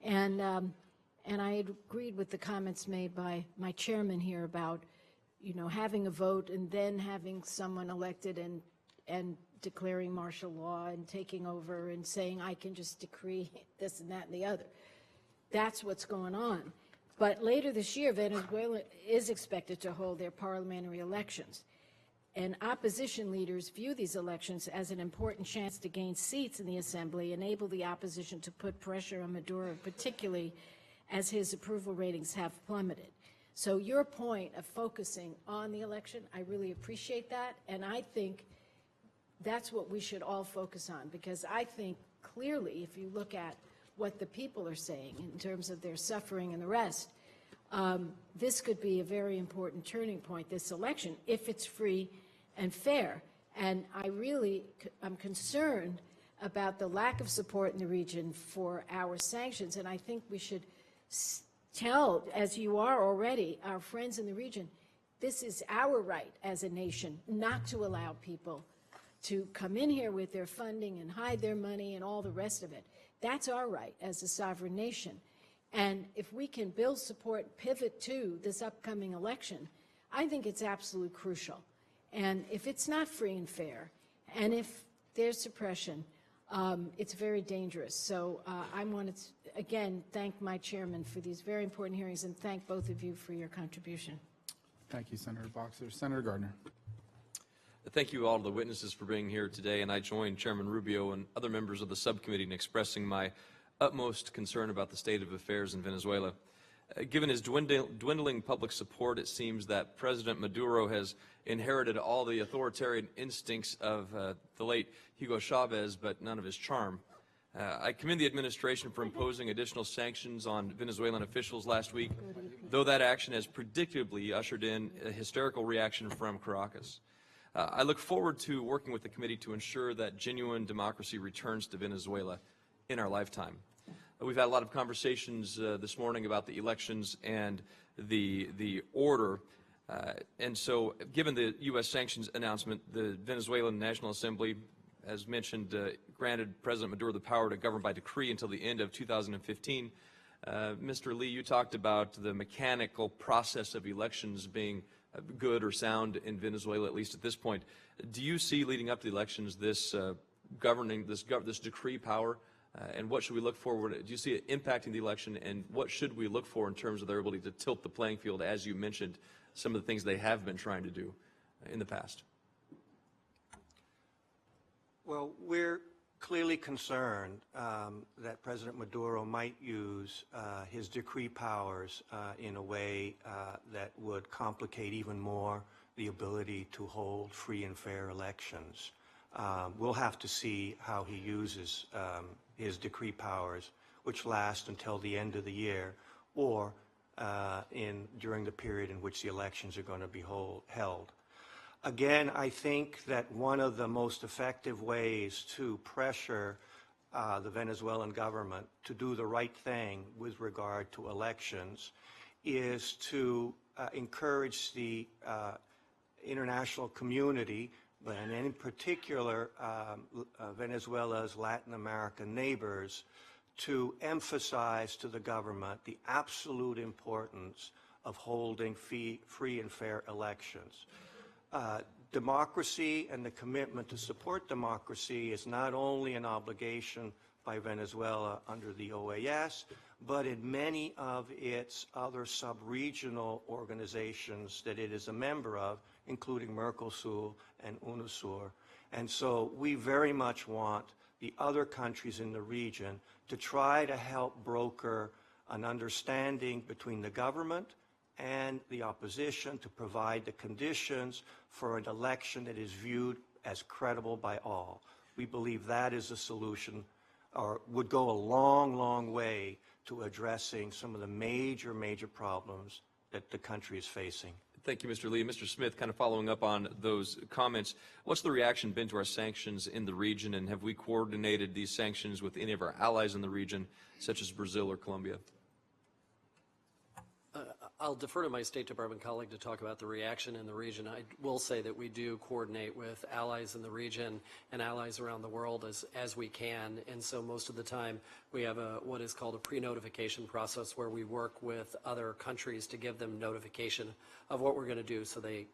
And I agreed with the comments made by my chairman here about, you know, having a vote and then having someone elected and declaring martial law and taking over and saying, I can just decree this and that and the other. That's what's going on. But later this year, Venezuela is expected to hold their parliamentary elections. And opposition leaders view these elections as an important chance to gain seats in the assembly, enable the opposition to put pressure on Maduro, particularly as his approval ratings have plummeted. So your point of focusing on the election, I really appreciate that. And I think that's what we should all focus on, because I think clearly, if you look at what the people are saying in terms of their suffering and the rest, this could be a very important turning point, this election, if it's free and fair. And I'm concerned about the lack of support in the region for our sanctions, and I think we should tell, as you are already, our friends in the region, this is our right as a nation not to allow people to come in here with their funding and hide their money and all the rest of it. That's our right as a sovereign nation. And if we can build support, pivot to this upcoming election, I think it's absolutely crucial. And if it's not free and fair, and if there's suppression, it's very dangerous. So I want to, again, thank my chairman for these very important hearings and thank both of you for your contribution. Thank you, Senator Boxer. Senator Gardner. Thank you all to the witnesses for being here today, and I join Chairman Rubio and other members of the subcommittee in expressing my utmost concern about the state of affairs in Venezuela. Given his dwindling public support, it seems that President Maduro has inherited all the authoritarian instincts of the late Hugo Chavez, but none of his charm. I commend the administration for imposing additional sanctions on Venezuelan officials last week, though that action has predictably ushered in a hysterical reaction from Caracas. I look forward to working with the committee to ensure that genuine democracy returns to Venezuela in our lifetime. We've had a lot of conversations this morning about the elections and the order. And so, given the U.S. sanctions announcement, the Venezuelan National Assembly, as mentioned, granted President Maduro the power to govern by decree until the end of 2015. Mr. Lee, you talked about the mechanical process of elections being good or sound in Venezuela, at least at this point. Do you see, leading up to the elections, this governing, this decree power, and what should we look forward? Do you see it impacting the election, and what should we look for in terms of their ability to tilt the playing field, as you mentioned, some of the things they have been trying to do in the past? Well, we're clearly concerned that President Maduro might use his decree powers in a way that would complicate even more the ability to hold free and fair elections. We'll have to see how he uses his decree powers, which last until the end of the year, or during the period in which the elections are going to be held. Again, I think that one of the most effective ways to pressure the Venezuelan government to do the right thing with regard to elections is to encourage the international community, but in particular Venezuela's Latin American neighbors, to emphasize to the government the absolute importance of holding free and fair elections. Democracy and the commitment to support democracy is not only an obligation by Venezuela under the OAS, but in many of its other sub-regional organizations that it is a member of, including Mercosur and UNASUR. And so we very much want the other countries in the region to try to help broker an understanding between the government and the opposition to provide the conditions for an election that is viewed as credible by all. We believe that is a solution, or would go a long, long way to addressing some of the major problems that the country is facing. Thank you, Mr. Lee. Mr. Smith, kind of following up on those comments, what's the reaction been to our sanctions in the region, and have we coordinated these sanctions with any of our allies in the region, such as Brazil or Colombia? I'll defer to my State Department colleague to talk about the reaction in the region. I will say that we do coordinate with allies in the region and allies around the world as we can. And so most of the time we have what is called a pre-notification process where we work with other countries to give them notification of what we're going to do so they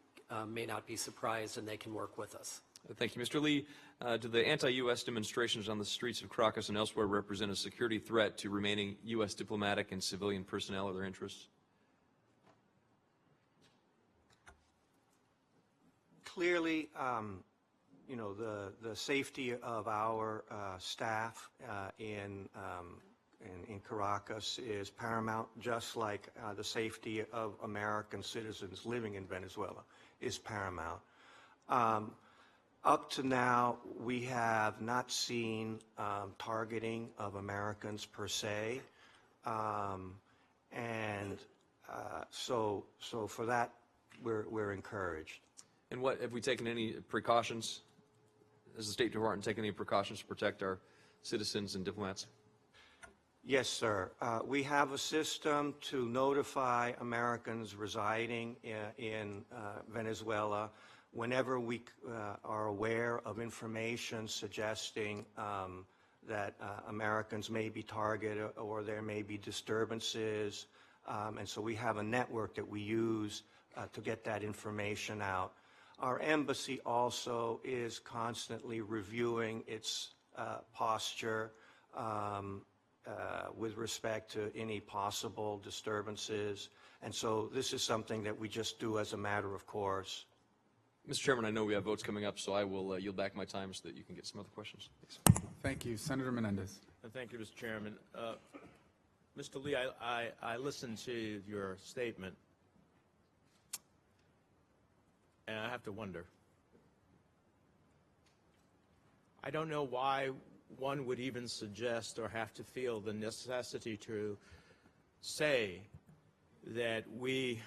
may not be surprised and they can work with us. Thank you, Mr. Lee. Do the anti-U.S. demonstrations on the streets of Caracas and elsewhere represent a security threat to remaining U.S. diplomatic and civilian personnel or their interests? Clearly, you know, the safety of our staff in Caracas is paramount, just like the safety of American citizens living in Venezuela is paramount. Up to now, we have not seen targeting of Americans per se, and so for that, we're encouraged. And what have we taken any precautions? Has the State Department taken any precautions to protect our citizens and diplomats? Yes, sir. We have a system to notify Americans residing in Venezuela whenever we are aware of information suggesting that Americans may be targeted or there may be disturbances. And so we have a network that we use to get that information out. Our embassy also is constantly reviewing its posture with respect to any possible disturbances. And so this is something that we just do as a matter of course. Mr. Chairman, I know we have votes coming up, so I will yield back my time so that you can get some other questions. Thanks. Thank you. Senator Menendez. Thank you, Mr. Chairman. Mr. Lee, I listened to your statement, and I have to wonder. I don't know why one would even suggest or have to feel the necessity to say that we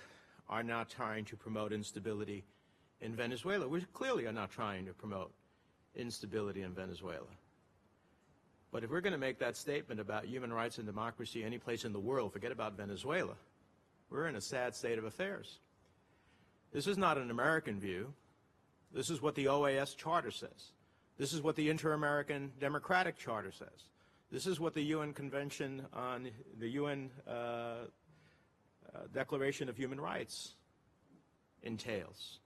are not trying to promote instability in Venezuela. We clearly are not trying to promote instability in Venezuela. But if we're going to make that statement about human rights and democracy any place in the world, forget about Venezuela, we're in a sad state of affairs. This is not an American view. This is what the OAS Charter says. This is what the Inter-American Democratic Charter says. This is what the UN Convention on the UN Declaration of Human Rights entails.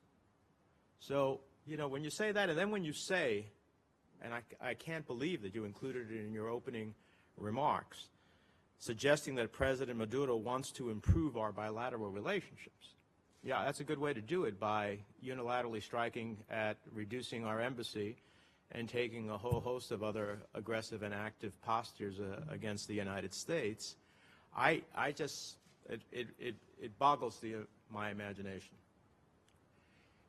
So, you know, when you say that, and then when you say, and I can't believe that you included it in your opening remarks, suggesting that President Maduro wants to improve our bilateral relationships. Yeah, that's a good way to do it, by unilaterally striking at reducing our embassy and taking a whole host of other aggressive and active postures against the United States. It boggles my imagination.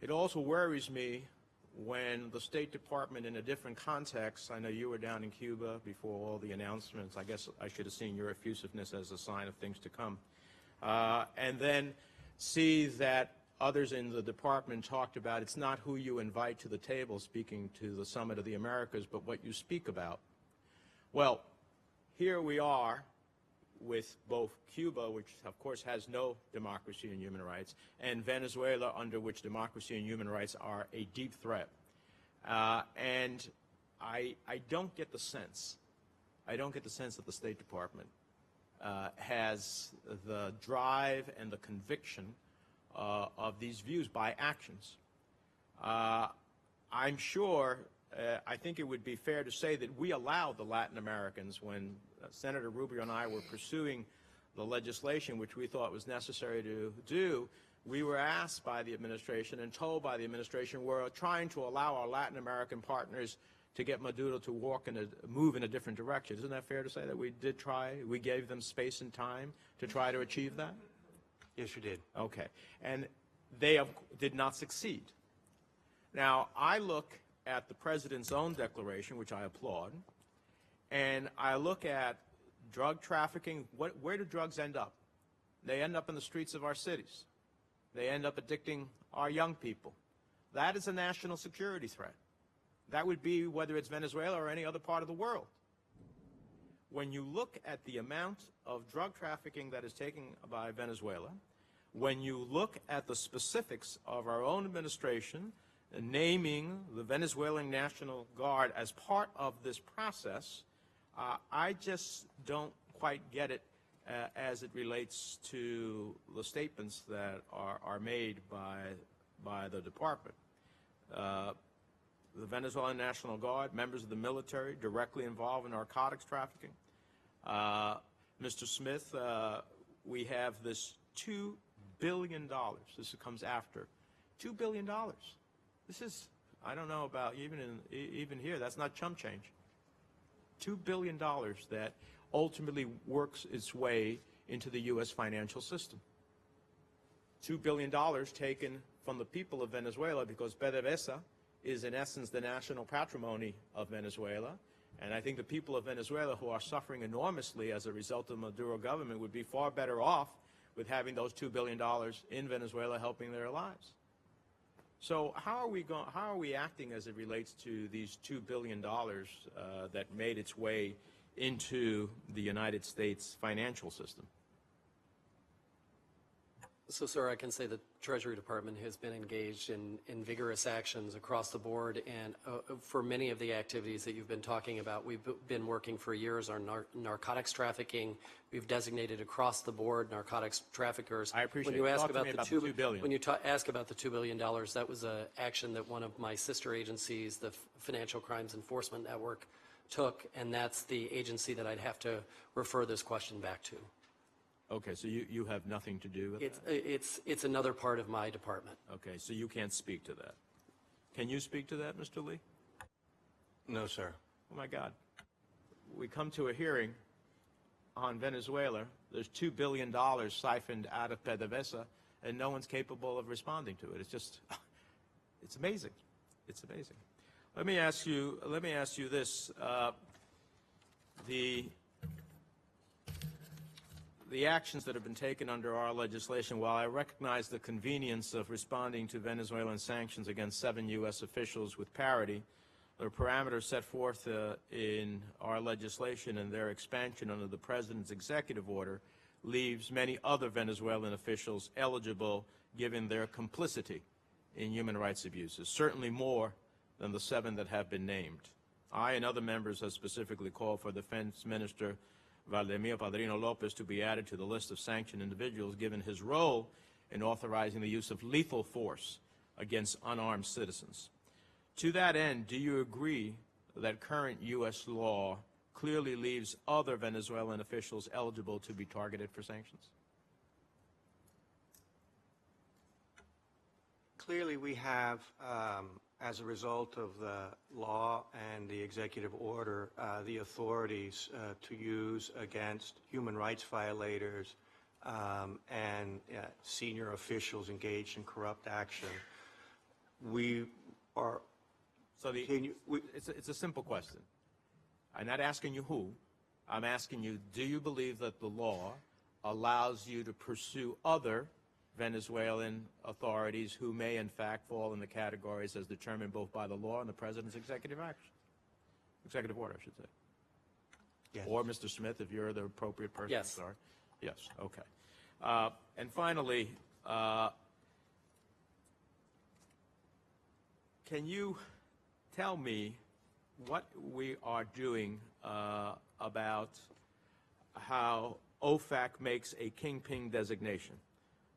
It also worries me when the State Department, in a different context, I know you were down in Cuba before all the announcements. I guess I should have seen your effusiveness as a sign of things to come. And then see that others in the department talked about it's not who you invite to the table speaking to the Summit of the Americas, but what you speak about. Well, here we are with both Cuba, which of course has no democracy and human rights, and Venezuela, under which democracy and human rights are a deep threat. And I don't get the sense that the State Department has the drive and the conviction of these views by actions. I'm sure, I think it would be fair to say that we allowed the Latin Americans, when Senator Rubio and I were pursuing the legislation which we thought was necessary to do, we were asked by the administration and told by the administration we're trying to allow our Latin American partners to get Maduro to move in a different direction. Isn't that fair to say that we did try, we gave them space and time to try to achieve that? Yes, you did. Okay. And they did not succeed. Now, I look at the President's own declaration, which I applaud, and I look at drug trafficking. Where do drugs end up? They end up in the streets of our cities. They end up addicting our young people. That is a national security threat. That would be whether it's Venezuela or any other part of the world. When you look at the amount of drug trafficking that is taken by Venezuela, when you look at the specifics of our own administration naming the Venezuelan National Guard as part of this process, I just don't quite get it as it relates to the statements that are made by the department. The Venezuelan National Guard, members of the military directly involved in narcotics trafficking. Mr. Smith, we have this $2 billion. This comes after. $2 billion. This is, I don't know about even here, that's not chump change. $2 billion that ultimately works its way into the U.S. financial system. $2 billion taken from the people of Venezuela, because PDVSA is in essence the national patrimony of Venezuela. And I think the people of Venezuela, who are suffering enormously as a result of the Maduro government, would be far better off with having those $2 billion in Venezuela helping their lives. So how are we acting as it relates to these $2 billion that made its way into the United States financial system? So, sir, I can say the Treasury Department has been engaged in vigorous actions across the board, and for many of the activities that you've been talking about, we've been working for years on narcotics trafficking. We've designated across the board narcotics traffickers. I appreciate when you it. ask Talk to about me the about the $2 billion. When you ask about the $2 billion, that was an action that one of my sister agencies, the Financial Crimes Enforcement Network, took, and that's the agency that I'd have to refer this question back to. Okay, so you have nothing to do with that? It's another part of my department. Okay, so you can't speak to that. Can you speak to that, Mr. Lee? No, sir. Oh, my God. We come to a hearing on Venezuela. There's $2 billion siphoned out of PDVSA, and no one's capable of responding to it. It's just, it's amazing. It's amazing. Let me ask you this. The actions that have been taken under our legislation, while I recognize the convenience of responding to Venezuelan sanctions against 7 U.S. officials with parity, the parameters set forth in our legislation and their expansion under the President's executive order leaves many other Venezuelan officials eligible given their complicity in human rights abuses, certainly more than the 7 that have been named. I and other members have specifically called for Defense Minister Valdemir Padrino Lopez to be added to the list of sanctioned individuals given his role in authorizing the use of lethal force against unarmed citizens. To that end, do you agree that current U.S. law clearly leaves other Venezuelan officials eligible to be targeted for sanctions? Clearly, we have, as a result of the law and the executive order, the authorities to use against human rights violators and senior officials engaged in corrupt action. We are. So it's a simple question. I'm not asking you who. I'm asking you, do you believe that the law allows you to pursue other Venezuelan authorities who may in fact fall in the categories as determined both by the law and the President's executive action? Executive order, I should say. Yes. Or Mr. Smith, if you're the appropriate person. Yes. Sorry. Yes, okay. And finally, can you tell me what we are doing about how OFAC makes a kingpin designation?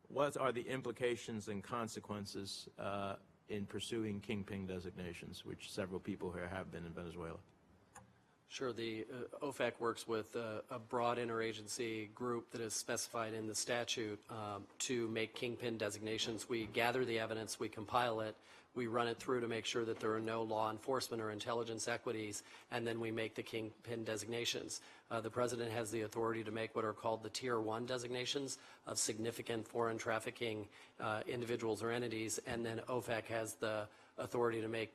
What are the implications and consequences in pursuing kingpin designations, which several people here have been in Venezuela? Sure. The OFAC works with a broad interagency group that is specified in the statute to make kingpin designations. We gather the evidence, we compile it, we run it through to make sure that there are no law enforcement or intelligence equities, and then we make the kingpin designations. The President has the authority to make what are called the Tier 1 designations of significant foreign trafficking individuals or entities, and then OFAC has the authority to make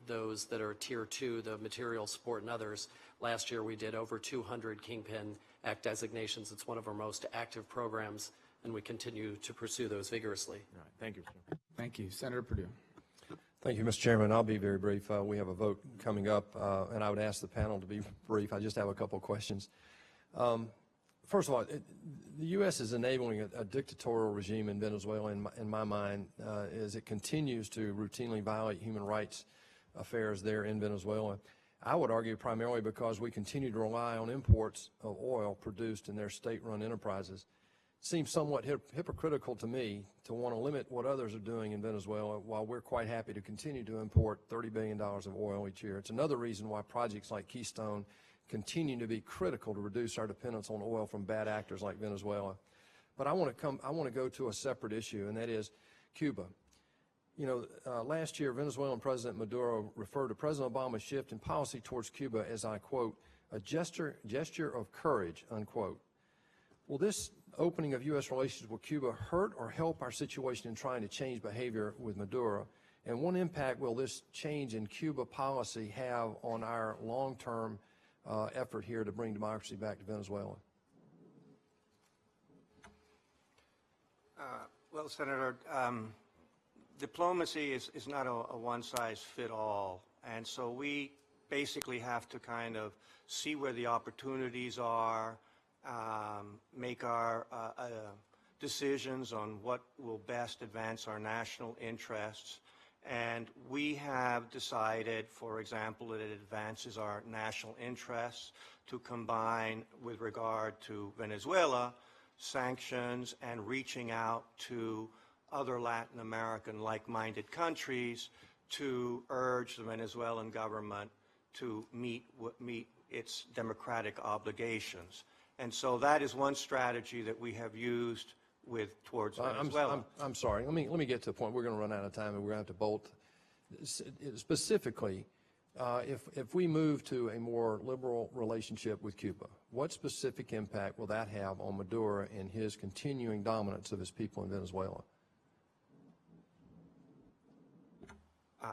those that are Tier 2, the material support and others. Last year we did over 200 Kingpin Act designations. It's one of our most active programs, and we continue to pursue those vigorously. All right. Thank you, sir. Thank you. Senator Perdue. Thank you, Mr. Chairman. I'll be very brief. We have a vote coming up, and I would ask the panel to be brief. I just have a couple of questions. First of all, the U.S. is enabling a dictatorial regime in Venezuela, in my mind, as it continues to routinely violate human rights affairs there in Venezuela. I would argue primarily because we continue to rely on imports of oil produced in their state-run enterprises. It seems somewhat hypocritical to me to want to limit what others are doing in Venezuela while we're quite happy to continue to import $30 billion of oil each year. It's another reason why projects like Keystone continue to be critical to reduce our dependence on oil from bad actors like Venezuela. But I want to go to a separate issue, and that is Cuba. You know, last year, Venezuelan President Maduro referred to President Obama's shift in policy towards Cuba as, I quote, a gesture of courage, unquote. Will this opening of U.S. relations with Cuba hurt or help our situation in trying to change behavior with Maduro? And what impact will this change in Cuba policy have on our long-term effort here to bring democracy back to Venezuela? Well, Senator, diplomacy is not a one-size-fits-all, and so we basically have to kind of see where the opportunities are, make our decisions on what will best advance our national interests. And we have decided, for example, that it advances our national interests to combine, with regard to Venezuela, sanctions and reaching out to other Latin American like-minded countries to urge the Venezuelan government to meet its democratic obligations. And so that is one strategy that we have used towards Venezuela. I'm sorry. Let me get to the point. We're going to run out of time, and we're going to have to bolt. Specifically, if we move to a more liberal relationship with Cuba, what specific impact will that have on Maduro and his continuing dominance of his people in Venezuela?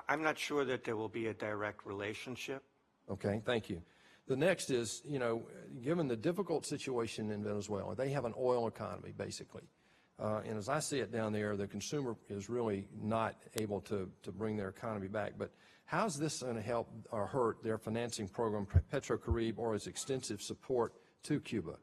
I'm not sure that there will be a direct relationship. Okay, thank you. The next is, given the difficult situation in Venezuela, they have an oil economy, basically. And as I see it down there, the consumer is really not able to bring their economy back. But how's this going to help or hurt their financing program, PetroCaribe, or its extensive support to Cuba?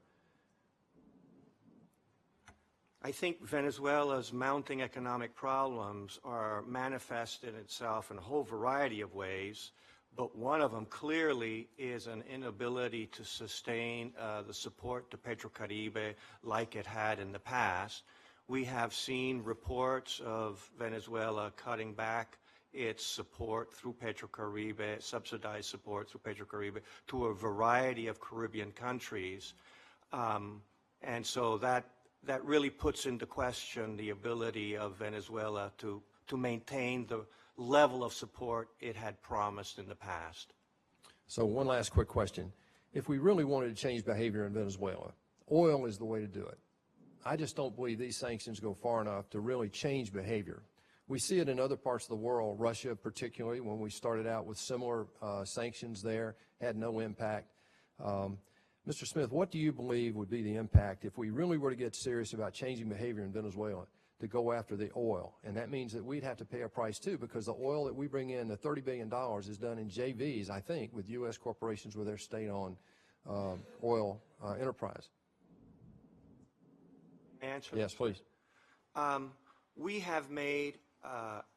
I think Venezuela's mounting economic problems are manifested itself in a whole variety of ways, but one of them clearly is an inability to sustain the support to PetroCaribe like it had in the past. We have seen reports of Venezuela cutting back its support through PetroCaribe, subsidized support through PetroCaribe, to a variety of Caribbean countries. And so that really puts into question the ability of Venezuela to maintain the level of support it had promised in the past. So one last quick question. If we really wanted to change behavior in Venezuela, oil is the way to do it. I just don't believe these sanctions go far enough to really change behavior. We see it in other parts of the world, Russia particularly, when we started out with similar sanctions there, had no impact. Mr. Smith, what do you believe would be the impact if we really were to get serious about changing behavior in Venezuela to go after the oil? And that means that we'd have to pay a price too, because the oil that we bring in, the $30 billion, is done in JVs, I think, with U.S. corporations with their state-owned oil enterprise. Answer? Yes, please. We have made,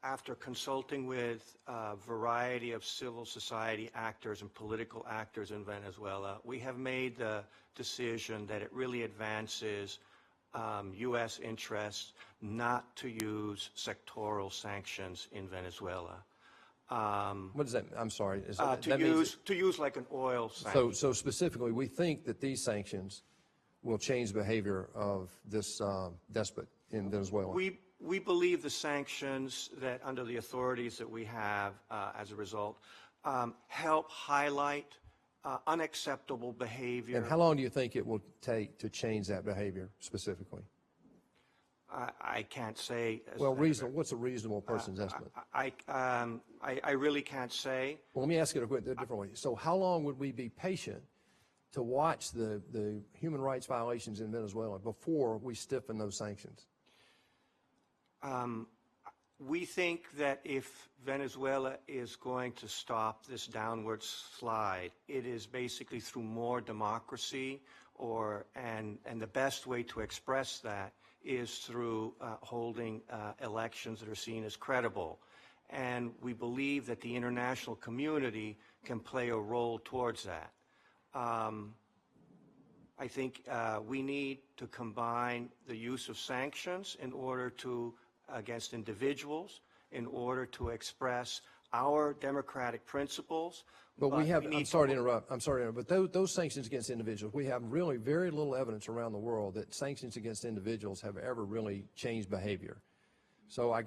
after consulting with a variety of civil society actors and political actors in Venezuela, we have made the decision that it really advances U.S. interests not to use sectoral sanctions in Venezuela. What does that? I'm sorry. To use like an oil sanction. So specifically, we think that these sanctions will change the behavior of this despot in Venezuela. We believe the sanctions that, under the authorities that we have as a result, help highlight unacceptable behavior. And how long do you think it will take to change that behavior specifically? I can't say. Well, what's a reasonable person's estimate? I really can't say. Well, let me ask it a different way. So how long would we be patient to watch the human rights violations in Venezuela before we stiffen those sanctions? We think that if Venezuela is going to stop this downward slide, it is basically through more democracy, and the best way to express that is through holding elections that are seen as credible. And we believe that the international community can play a role towards that. I think we need to combine the use of sanctions against individuals in order to express our democratic principles. But I'm sorry to interrupt, but those sanctions against individuals, we have really very little evidence around the world that sanctions against individuals have ever really changed behavior. So I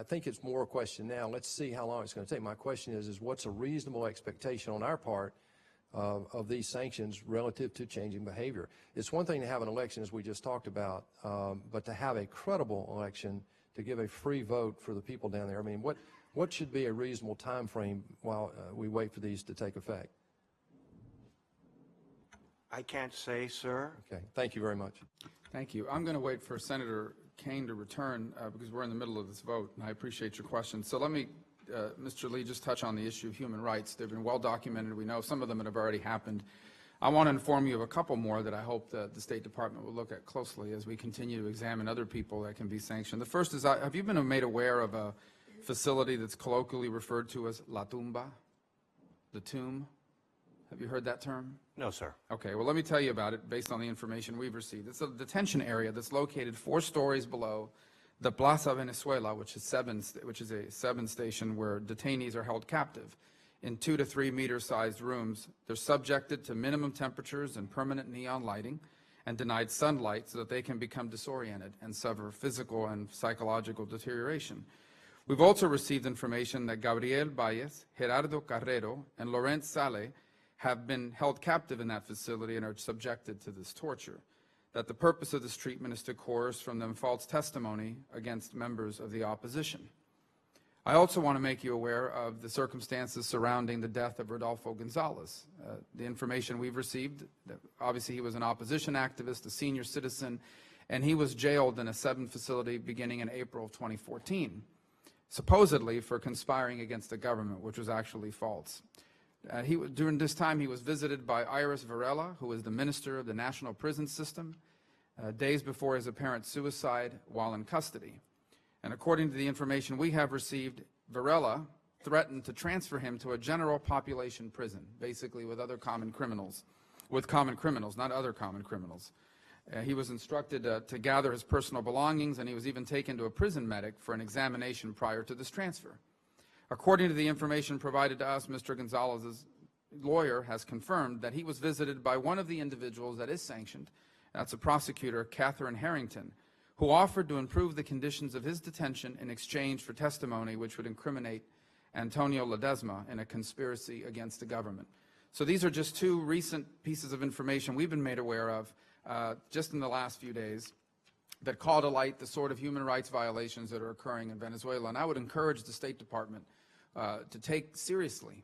think it's more a question now. Let's see how long it's going to take. My question is what's a reasonable expectation on our part of these sanctions relative to changing behavior? It's one thing to have an election, as we just talked about, but to have a credible election, to give a free vote for the people down there. I mean, what should be a reasonable time frame while we wait for these to take effect? I can't say, sir. Okay. Thank you very much. Thank you. I'm going to wait for Senator Kane to return because we're in the middle of this vote, and I appreciate your question. So let me, Mr. Lee, just touch on the issue of human rights. They've been well documented. We know some of them have already happened. I want to inform you of a couple more that I hope that the State Department will look at closely as we continue to examine other people that can be sanctioned. The first is, have you been made aware of a facility that's colloquially referred to as La Tumba, the tomb? Have you heard that term? No, sir. Okay, well, let me tell you about it based on the information we've received. It's a detention area that's located 4 stories below the Plaza Venezuela, which is a 7 station where detainees are held captive in 2 to 3 meter-sized rooms. They're subjected to minimum temperatures and permanent neon lighting and denied sunlight so that they can become disoriented and suffer physical and psychological deterioration. We've also received information that Gabriel Valles, Gerardo Carrero, and Laurent Sale have been held captive in that facility and are subjected to this torture, that the purpose of this treatment is to coerce from them false testimony against members of the opposition. I also want to make you aware of the circumstances surrounding the death of Rodolfo Gonzalez. The information we've received, obviously he was an opposition activist, a senior citizen, and he was jailed in a 7 facility beginning in April of 2014, supposedly for conspiring against the government, which was actually false. During this time, he was visited by Iris Varela, who is the Minister of the National Prison System, days before his apparent suicide while in custody. And according to the information we have received, Varela threatened to transfer him to a general population prison, basically with common criminals, not other common criminals. He was instructed to gather his personal belongings, and he was even taken to a prison medic for an examination prior to this transfer. According to the information provided to us, Mr. Gonzalez's lawyer has confirmed that he was visited by one of the individuals that is sanctioned. That's a prosecutor, Catherine Harrington, who offered to improve the conditions of his detention in exchange for testimony which would incriminate Antonio Ledesma in a conspiracy against the government. So these are just 2 recent pieces of information we've been made aware of just in the last few days that call to light the sort of human rights violations that are occurring in Venezuela. And I would encourage the State Department to take seriously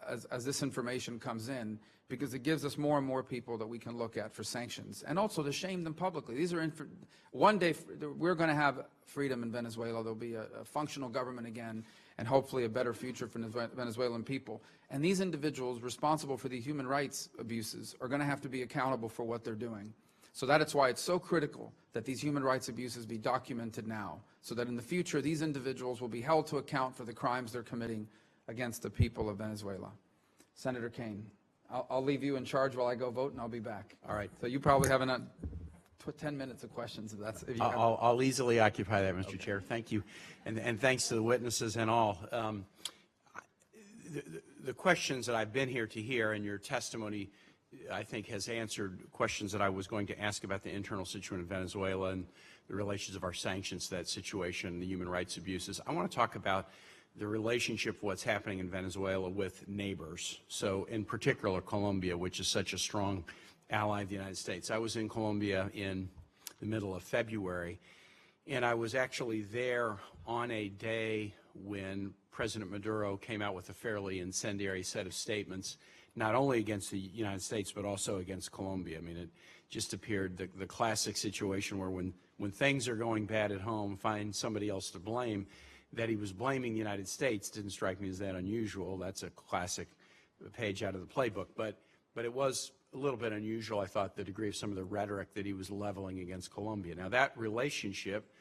as this information comes in, because it gives us more and more people that we can look at for sanctions, and also to shame them publicly. These are one day we're going to have freedom in Venezuela. There'll be a functional government again, and hopefully a better future for the Venezuelan people. And these individuals responsible for the human rights abuses are going to have to be accountable for what they're doing. So that is why it's so critical that these human rights abuses be documented now, so that in the future these individuals will be held to account for the crimes they're committing against the people of Venezuela. Senator Kane, I'll leave you in charge while I go vote, and I'll be back. All right. So you probably have 10 minutes of questions. If you have. I'll easily occupy that, Mr. Chair. Thank you. And thanks to the witnesses and all. The questions that I've been here to hear, and your testimony, I think, has answered questions that I was going to ask about the internal situation in Venezuela and the relations of our sanctions to that situation, the human rights abuses. I want to talk about the relationship of what's happening in Venezuela with neighbors. So in particular, Colombia, which is such a strong ally of the United States. I was in Colombia in the middle of February, and I was actually there on a day when President Maduro came out with a fairly incendiary set of statements, not only against the United States, but also against Colombia. I mean, it just appeared the classic situation where when things are going bad at home, find somebody else to blame. That he was blaming the United States didn't strike me as that unusual. That's a classic page out of the playbook. But it was a little bit unusual, I thought, the degree of some of the rhetoric that he was leveling against Colombia. Now, that relationship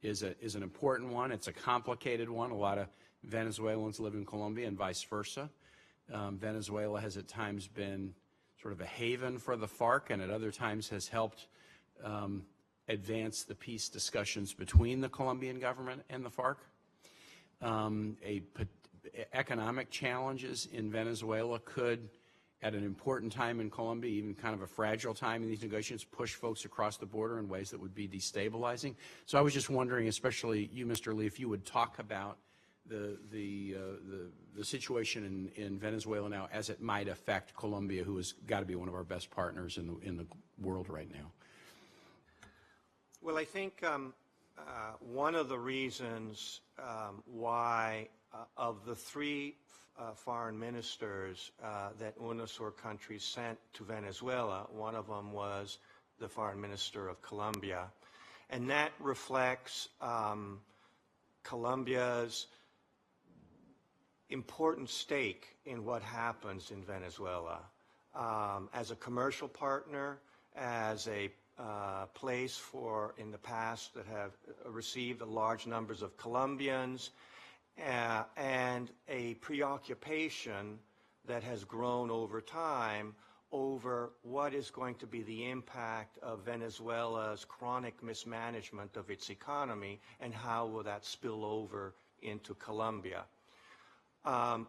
is an important one. It's a complicated one. A lot of Venezuelans live in Colombia and vice versa. Venezuela has at times been sort of a haven for the FARC, and at other times has helped advance the peace discussions between the Colombian government and the FARC. Economic challenges in Venezuela could, at an important time in Colombia, even kind of a fragile time in these negotiations, push folks across the border in ways that would be destabilizing. So I was just wondering, especially you, Mr. Lee, if you would talk about the situation in Venezuela now as it might affect Colombia, who has got to be one of our best partners in the world right now. Well, I think one of the reasons why of the 3 foreign ministers that UNASUR countries sent to Venezuela, one of them was the foreign minister of Colombia. And that reflects Colombia's important stake in what happens in Venezuela. as a commercial partner, as a place for, in the past, that have received large numbers of Colombians, and a preoccupation that has grown over time over what is going to be the impact of Venezuela's chronic mismanagement of its economy and how will that spill over into Colombia. An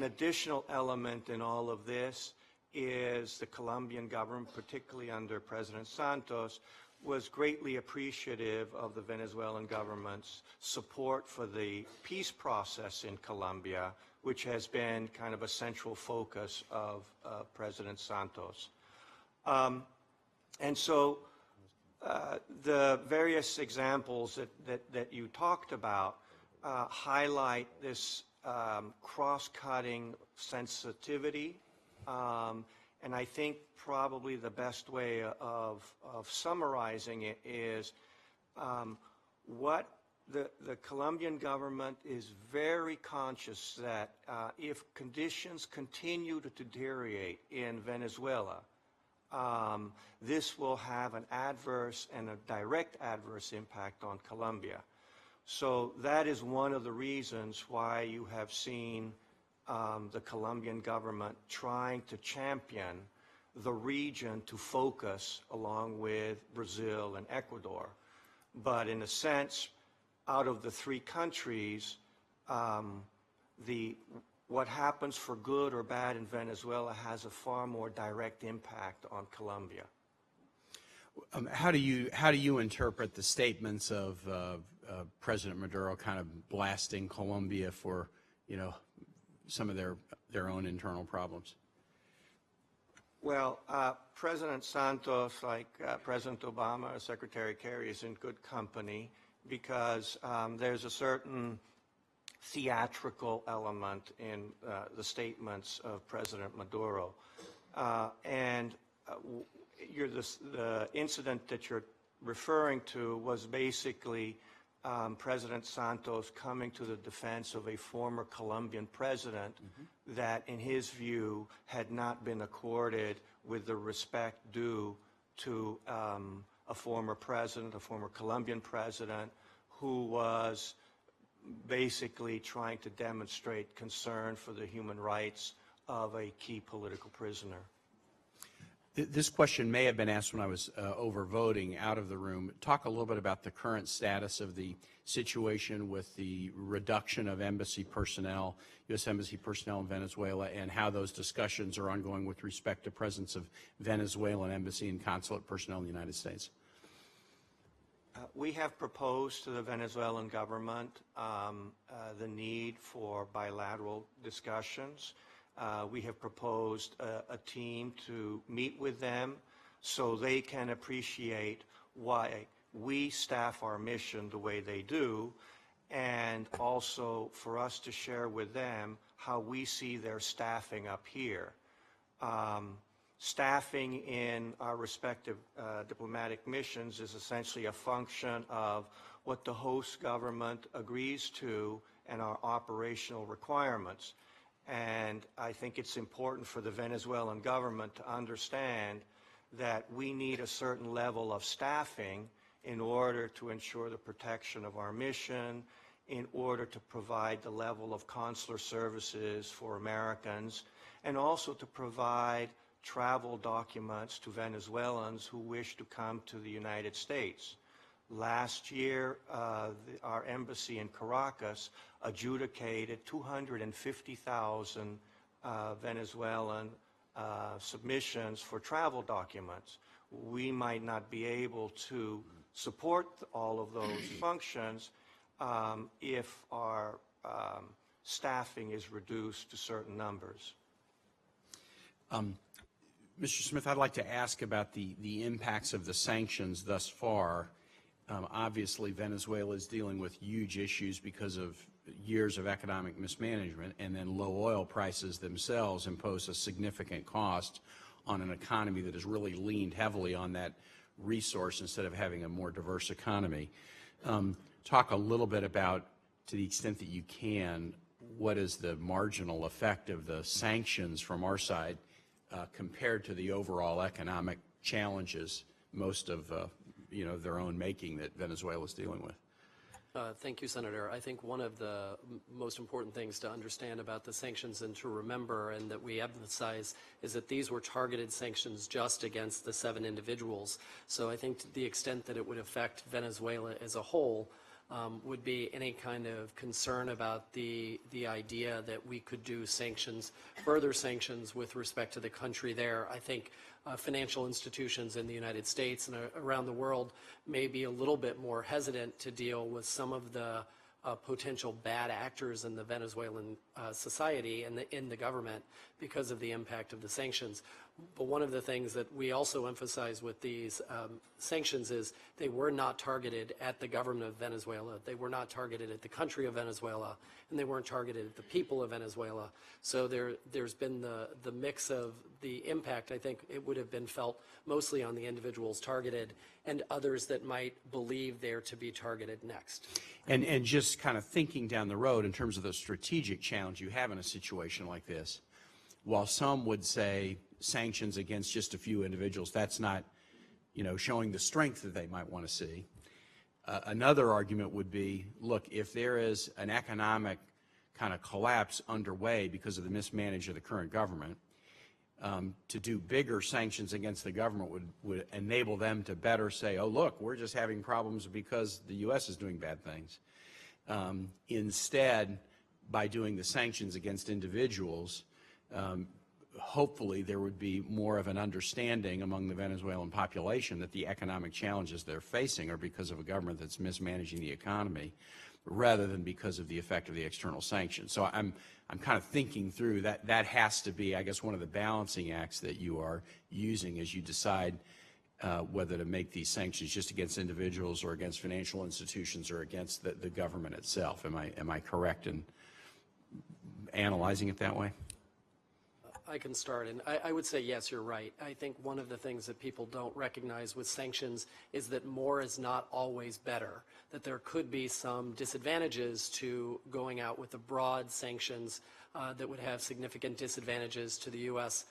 additional element in all of this is the Colombian government, particularly under President Santos, was greatly appreciative of the Venezuelan government's support for the peace process in Colombia, which has been kind of a central focus of President Santos. And so the various examples that you talked about highlight this cross-cutting sensitivity, and I think probably the best way of summarizing it is what the Colombian government is very conscious that if conditions continue to deteriorate in Venezuela, this will have an adverse and a direct adverse impact on Colombia. So that is one of the reasons why you have seen the Colombian government trying to champion the region to focus along with Brazil and Ecuador. But in a sense, out of the three countries, what happens for good or bad in Venezuela has a far more direct impact on Colombia. How do you interpret the statements of President Maduro kind of blasting Colombia for, some of their own internal problems? Well, President Santos, like President Obama or Secretary Kerry, is in good company because there's a certain theatrical element in the statements of President Maduro. And the incident that you're referring to was basically President Santos coming to the defense of a former Colombian president that, in his view, had not been accorded with the respect due to a former president, a former Colombian president, who was basically trying to demonstrate concern for the human rights of a key political prisoner. This question may have been asked when I was over voting out of the room. Talk a little bit about the current status of the situation with the reduction of embassy personnel, U.S. embassy personnel in Venezuela, and how those discussions are ongoing with respect to presence of Venezuelan embassy and consulate personnel in the United States. We have proposed to the Venezuelan government the need for bilateral discussions. We have proposed a team to meet with them so they can appreciate why we staff our mission the way they do, and also for us to share with them how we see their staffing up here. Staffing in our respective diplomatic missions is essentially a function of what the host government agrees to and our operational requirements. And I think it's important for the Venezuelan government to understand that we need a certain level of staffing in order to ensure the protection of our mission, in order to provide the level of consular services for Americans, and also to provide travel documents to Venezuelans who wish to come to the United States. Last year, our embassy in Caracas adjudicated 250,000 Venezuelan submissions for travel documents. We might not be able to support all of those functions if our staffing is reduced to certain numbers. Mr. Smith, I'd like to ask about the impacts of the sanctions thus far. Obviously, Venezuela is dealing with huge issues because of years of economic mismanagement, and then low oil prices themselves impose a significant cost on an economy that has really leaned heavily on that resource instead of having a more diverse economy. Talk a little bit about, to the extent that you can, what is the marginal effect of the sanctions from our side compared to the overall economic challenges, most of their own making that Venezuela is dealing with. Thank you, Senator. I think one of the most important things to understand about the sanctions and to remember, and that we emphasize, is that these were targeted sanctions just against the 7 individuals. So I think to the extent that it would affect Venezuela as a whole, would be any kind of concern about the idea that we could do sanctions, further sanctions with respect to the country there. I think financial institutions in the United States and around the world may be a little bit more hesitant to deal with some of the potential bad actors in the Venezuelan society and in the government because of the impact of the sanctions. But one of the things that we also emphasize with these sanctions is they were not targeted at the government of Venezuela, they were not targeted at the country of Venezuela, and they weren't targeted at the people of Venezuela. So there's been the mix of the impact. I think it would have been felt mostly on the individuals targeted and others that might believe they're to be targeted next. And just kind of thinking down the road in terms of the strategic challenge you have in a situation like this, while some would say sanctions against just a few individuals, that's not, showing the strength that they might want to see. Another argument would be, look, if there is an economic kind of collapse underway because of the mismanagement of the current government, to do bigger sanctions against the government would enable them to better say, oh, look, we're just having problems because the U.S. is doing bad things. Instead, by doing the sanctions against individuals, hopefully there would be more of an understanding among the Venezuelan population that the economic challenges they're facing are because of a government that's mismanaging the economy rather than because of the effect of the external sanctions. So I'm kind of thinking through that. That has to be, I guess, one of the balancing acts that you are using as you decide whether to make these sanctions just against individuals or against financial institutions or against the government itself. Am I correct in analyzing it that way? I can start, and I would say yes, you're right. I think one of the things that people don't recognize with sanctions is that more is not always better, that there could be some disadvantages to going out with the broad sanctions that would have significant disadvantages to the U.S.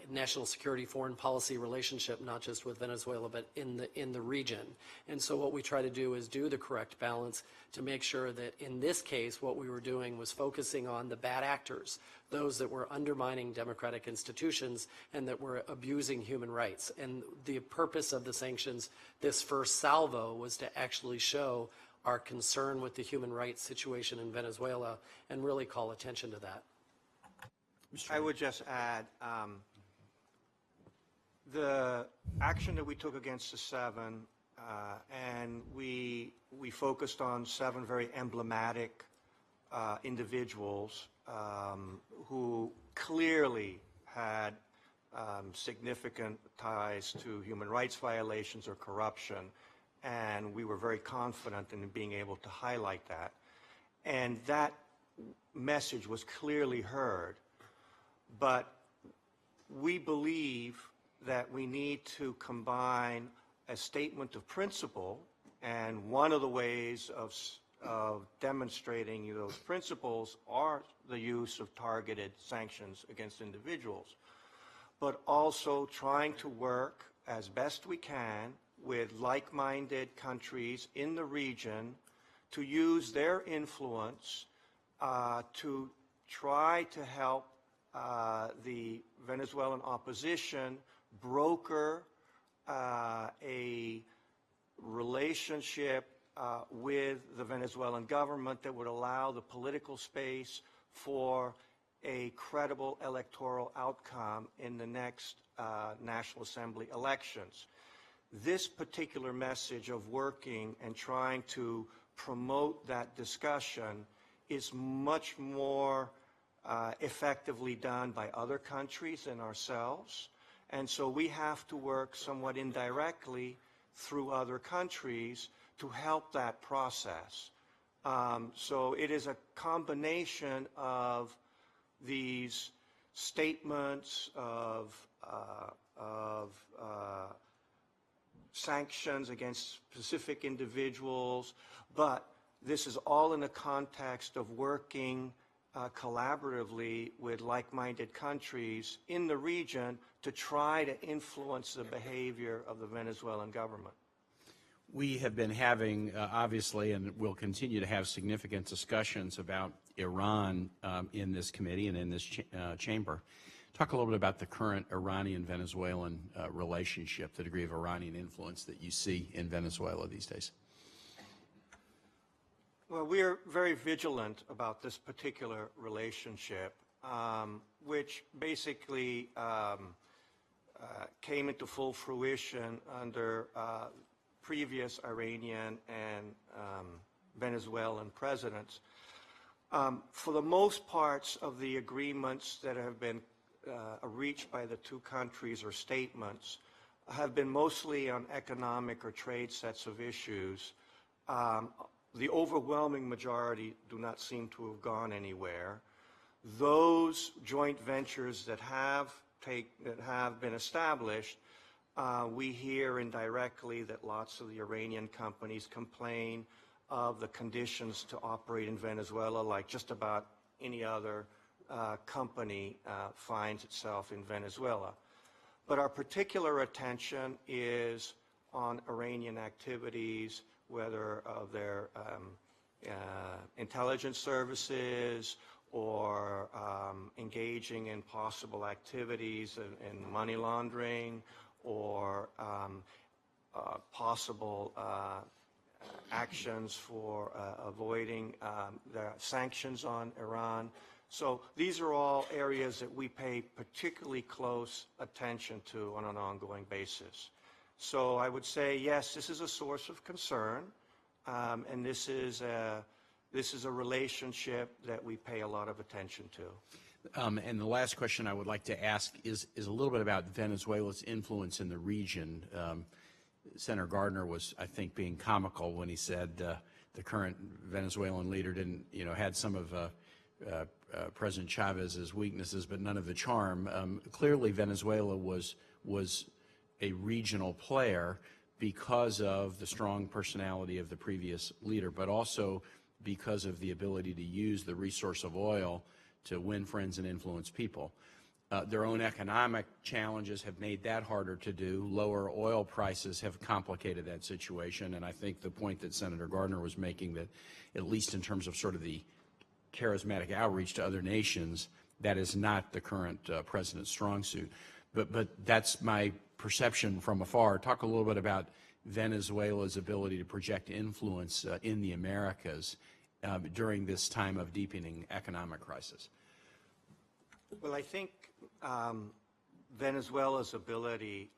National security foreign policy relationship, not just with Venezuela, but in the region. And so what we try to do is do the correct balance to make sure that in this case what we were doing was focusing on the bad actors, those that were undermining democratic institutions and that were abusing human rights. And the purpose of the sanctions, this first salvo, was to actually show our concern with the human rights situation in Venezuela and really call attention to that. I would just add, the action that we took against the 7, and we focused on 7 very emblematic individuals who clearly had significant ties to human rights violations or corruption, and we were very confident in being able to highlight that. And that message was clearly heard. But we believe that we need to combine a statement of principle, and one of the ways of demonstrating those principles are the use of targeted sanctions against individuals, but also trying to work as best we can with like-minded countries in the region to use their influence to try to help the Venezuelan opposition broker a relationship with the Venezuelan government that would allow the political space for a credible electoral outcome in the next National Assembly elections. This particular message of working and trying to promote that discussion is much more effectively done by other countries than ourselves, and so we have to work somewhat indirectly through other countries to help that process. So it is a combination of these statements of sanctions against specific individuals, but this is all in the context of working collaboratively with like-minded countries in the region to try to influence the behavior of the Venezuelan government? We have been having, obviously, and will continue to have significant discussions about Iran in this committee and in this chamber. Talk a little bit about the current Iranian-Venezuelan relationship, the degree of Iranian influence that you see in Venezuela these days. Well, we are very vigilant about this particular relationship, which basically came into full fruition under previous Iranian and Venezuelan presidents. For the most parts of the agreements that have been reached by the two countries, or statements, have been mostly on economic or trade sets of issues. The overwhelming majority do not seem to have gone anywhere. Those joint ventures that have been established, we hear indirectly that lots of the Iranian companies complain of the conditions to operate in Venezuela, like just about any other company finds itself in Venezuela. But our particular attention is on Iranian activities, whether of their intelligence services or engaging in possible activities in money laundering, or possible actions for avoiding the sanctions on Iran. So these are all areas that we pay particularly close attention to on an ongoing basis. So I would say, yes, this is a source of concern, and this is a relationship that we pay a lot of attention to. And the last question I would like to ask is a little bit about Venezuela's influence in the region. Senator Gardner was, I think, being comical when he said the current Venezuelan leader didn't, had some of President Chavez's weaknesses, but none of the charm. Clearly, Venezuela was a regional player because of the strong personality of the previous leader, but also because of the ability to use the resource of oil to win friends and influence people. Their own economic challenges have made that harder to do. Lower oil prices have complicated that situation, and I think the point that Senator Gardner was making, that at least in terms of sort of the charismatic outreach to other nations, that is not the current president's strong suit. But that's my perception from afar. Talk a little bit about Venezuela's ability to project influence in the Americas during this time of deepening economic crisis. Well, I think Venezuela's ability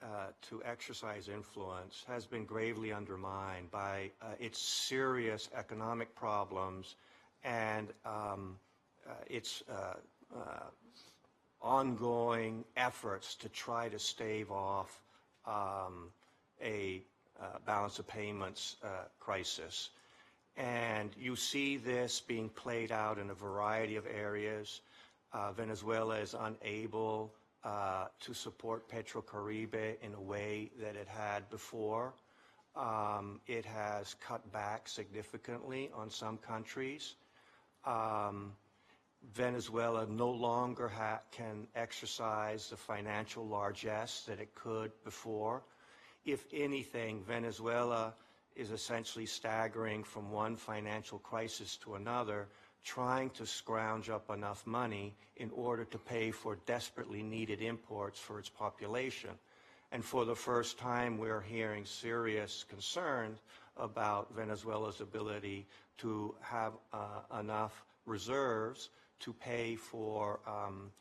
to exercise influence has been gravely undermined by its serious economic problems and its ongoing efforts to try to stave off a balance of payments crisis. And you see this being played out in a variety of areas. Venezuela is unable to support Petrocaribe in a way that it had before. It has cut back significantly on some countries. Venezuela no longer can exercise the financial largesse that it could before. If anything, Venezuela is essentially staggering from one financial crisis to another, trying to scrounge up enough money in order to pay for desperately needed imports for its population. And for the first time, we're hearing serious concern about Venezuela's ability to have enough reserves to pay for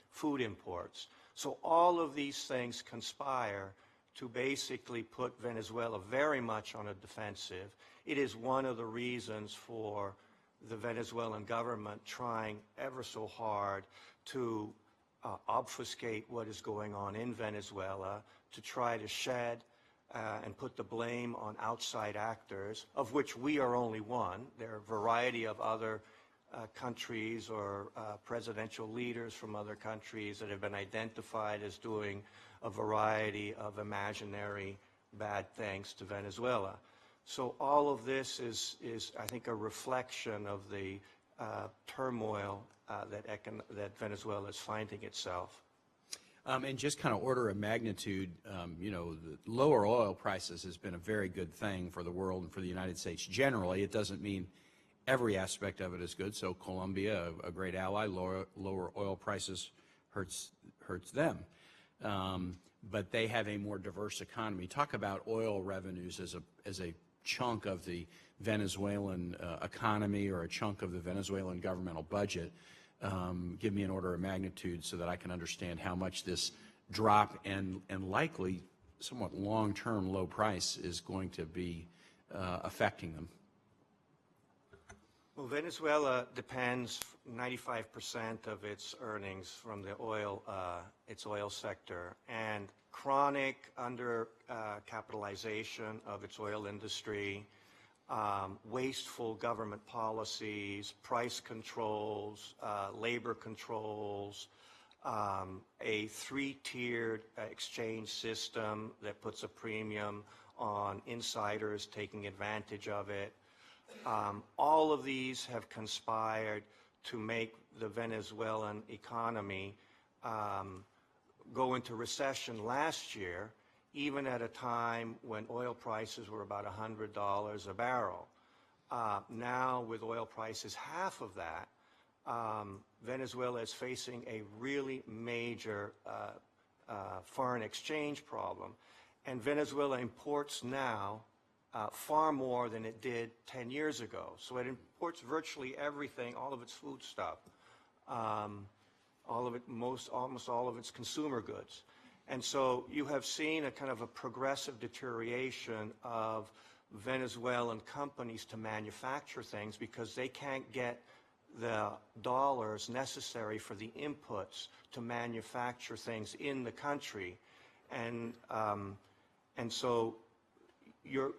food imports. So all of these things conspire to basically put Venezuela very much on a defensive. It is one of the reasons for the Venezuelan government trying ever so hard to obfuscate what is going on in Venezuela, to try to shed and put the blame on outside actors, of which we are only one. There are a variety of other countries or presidential leaders from other countries that have been identified as doing a variety of imaginary bad things to Venezuela. So all of this is I think, a reflection of the turmoil that Venezuela is finding itself. And just kind of order of magnitude, the lower oil prices has been a very good thing for the world and for the United States generally. It doesn't mean every aspect of it is good. So Colombia, a great ally, lower oil prices hurts them. But they have a more diverse economy. Talk about oil revenues as a chunk of the Venezuelan economy or a chunk of the Venezuelan governmental budget. Give me an order of magnitude so that I can understand how much this drop and likely somewhat long-term low price is going to be affecting them. Well, Venezuela depends 95% of its earnings from the its oil sector, and chronic undercapitalization of its oil industry, wasteful government policies, price controls, labor controls, a three-tiered exchange system that puts a premium on insiders taking advantage of it. All of these have conspired to make the Venezuelan economy go into recession last year, even at a time when oil prices were about $100 a barrel. Now, with oil prices half of that, Venezuela is facing a really major foreign exchange problem. And Venezuela imports now far more than it did 10 years ago. So it imports virtually everything, all of its food stuff, almost all of its consumer goods. And so you have seen a kind of a progressive deterioration of Venezuelan companies to manufacture things because they can't get the dollars necessary for the inputs to manufacture things in the country. And so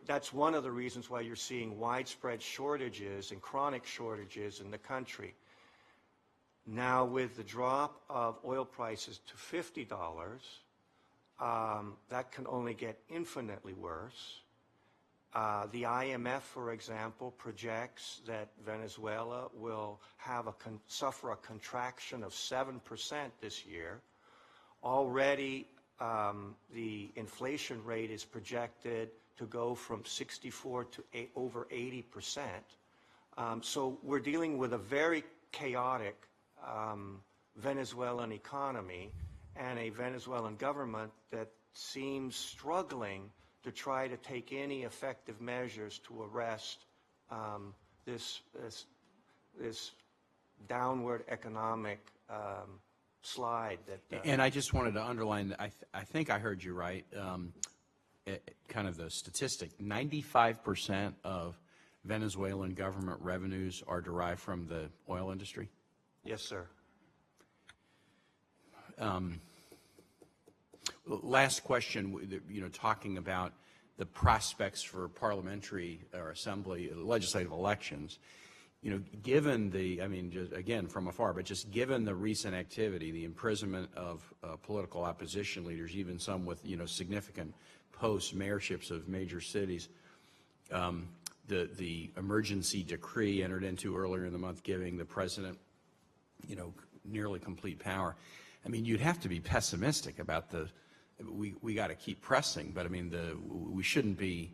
that's one of the reasons why you're seeing widespread shortages and chronic shortages in the country. Now, with the drop of oil prices to $50, that can only get infinitely worse. The IMF, for example, projects that Venezuela will have suffer a contraction of 7% this year. Already, the inflation rate is projected to go from 64 to over 80%. So we're dealing with a very chaotic Venezuelan economy and a Venezuelan government that seems struggling to try to take any effective measures to arrest this downward economic slide. And I just wanted to underline that I think I heard you right. Kind of the statistic: 95% of Venezuelan government revenues are derived from the oil industry. Yes, sir. Last question, talking about the prospects for parliamentary or assembly, legislative elections, given just again from afar, but just given the recent activity, the imprisonment of political opposition leaders, even some with, significant posts, mayorships of major cities, the emergency decree entered into earlier in the month giving the president, nearly complete power. You'd have to be pessimistic about we got to keep pressing, but we shouldn't be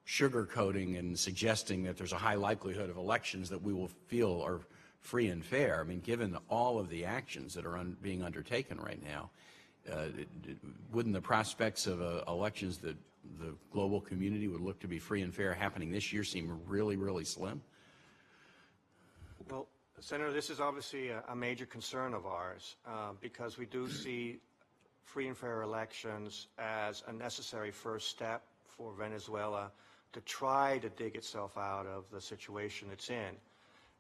sugarcoating and suggesting that there's a high likelihood of elections that we will feel are free and fair. Given all of the actions that are being undertaken right now, wouldn't the prospects of elections that the global community would look to be free and fair happening this year seem really, really slim? Well, Senator, this is obviously a major concern of ours because we do see free and fair elections as a necessary first step for Venezuela to try to dig itself out of the situation it's in.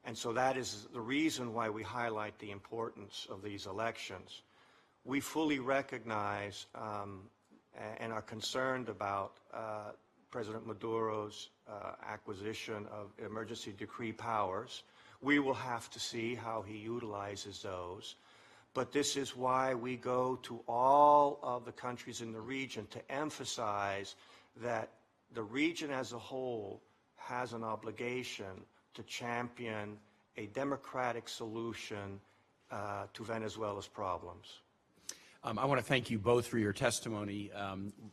And so that is the reason why we highlight the importance of these elections. We fully recognize and are concerned about President Maduro's acquisition of emergency decree powers. We will have to see how he utilizes those. But this is why we go to all of the countries in the region to emphasize that the region as a whole has an obligation to champion a democratic solution to Venezuela's problems? I want to thank you both for your testimony.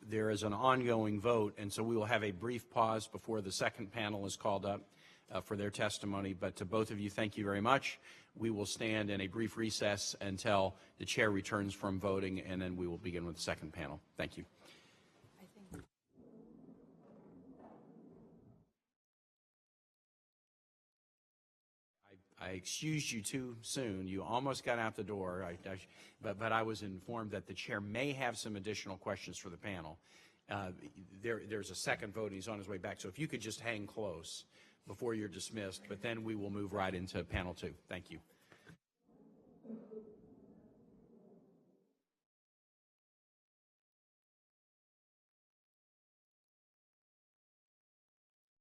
There is an ongoing vote, and so we will have a brief pause before the second panel is called up for their testimony. But to both of you, thank you very much. We will stand in a brief recess until the chair returns from voting, and then we will begin with the second panel. Thank you. I excused you too soon. You almost got out the door, but I was informed that the chair may have some additional questions for the panel. There's a second vote, and he's on his way back. So if you could just hang close before you're dismissed, but then we will move right into panel 2. Thank you.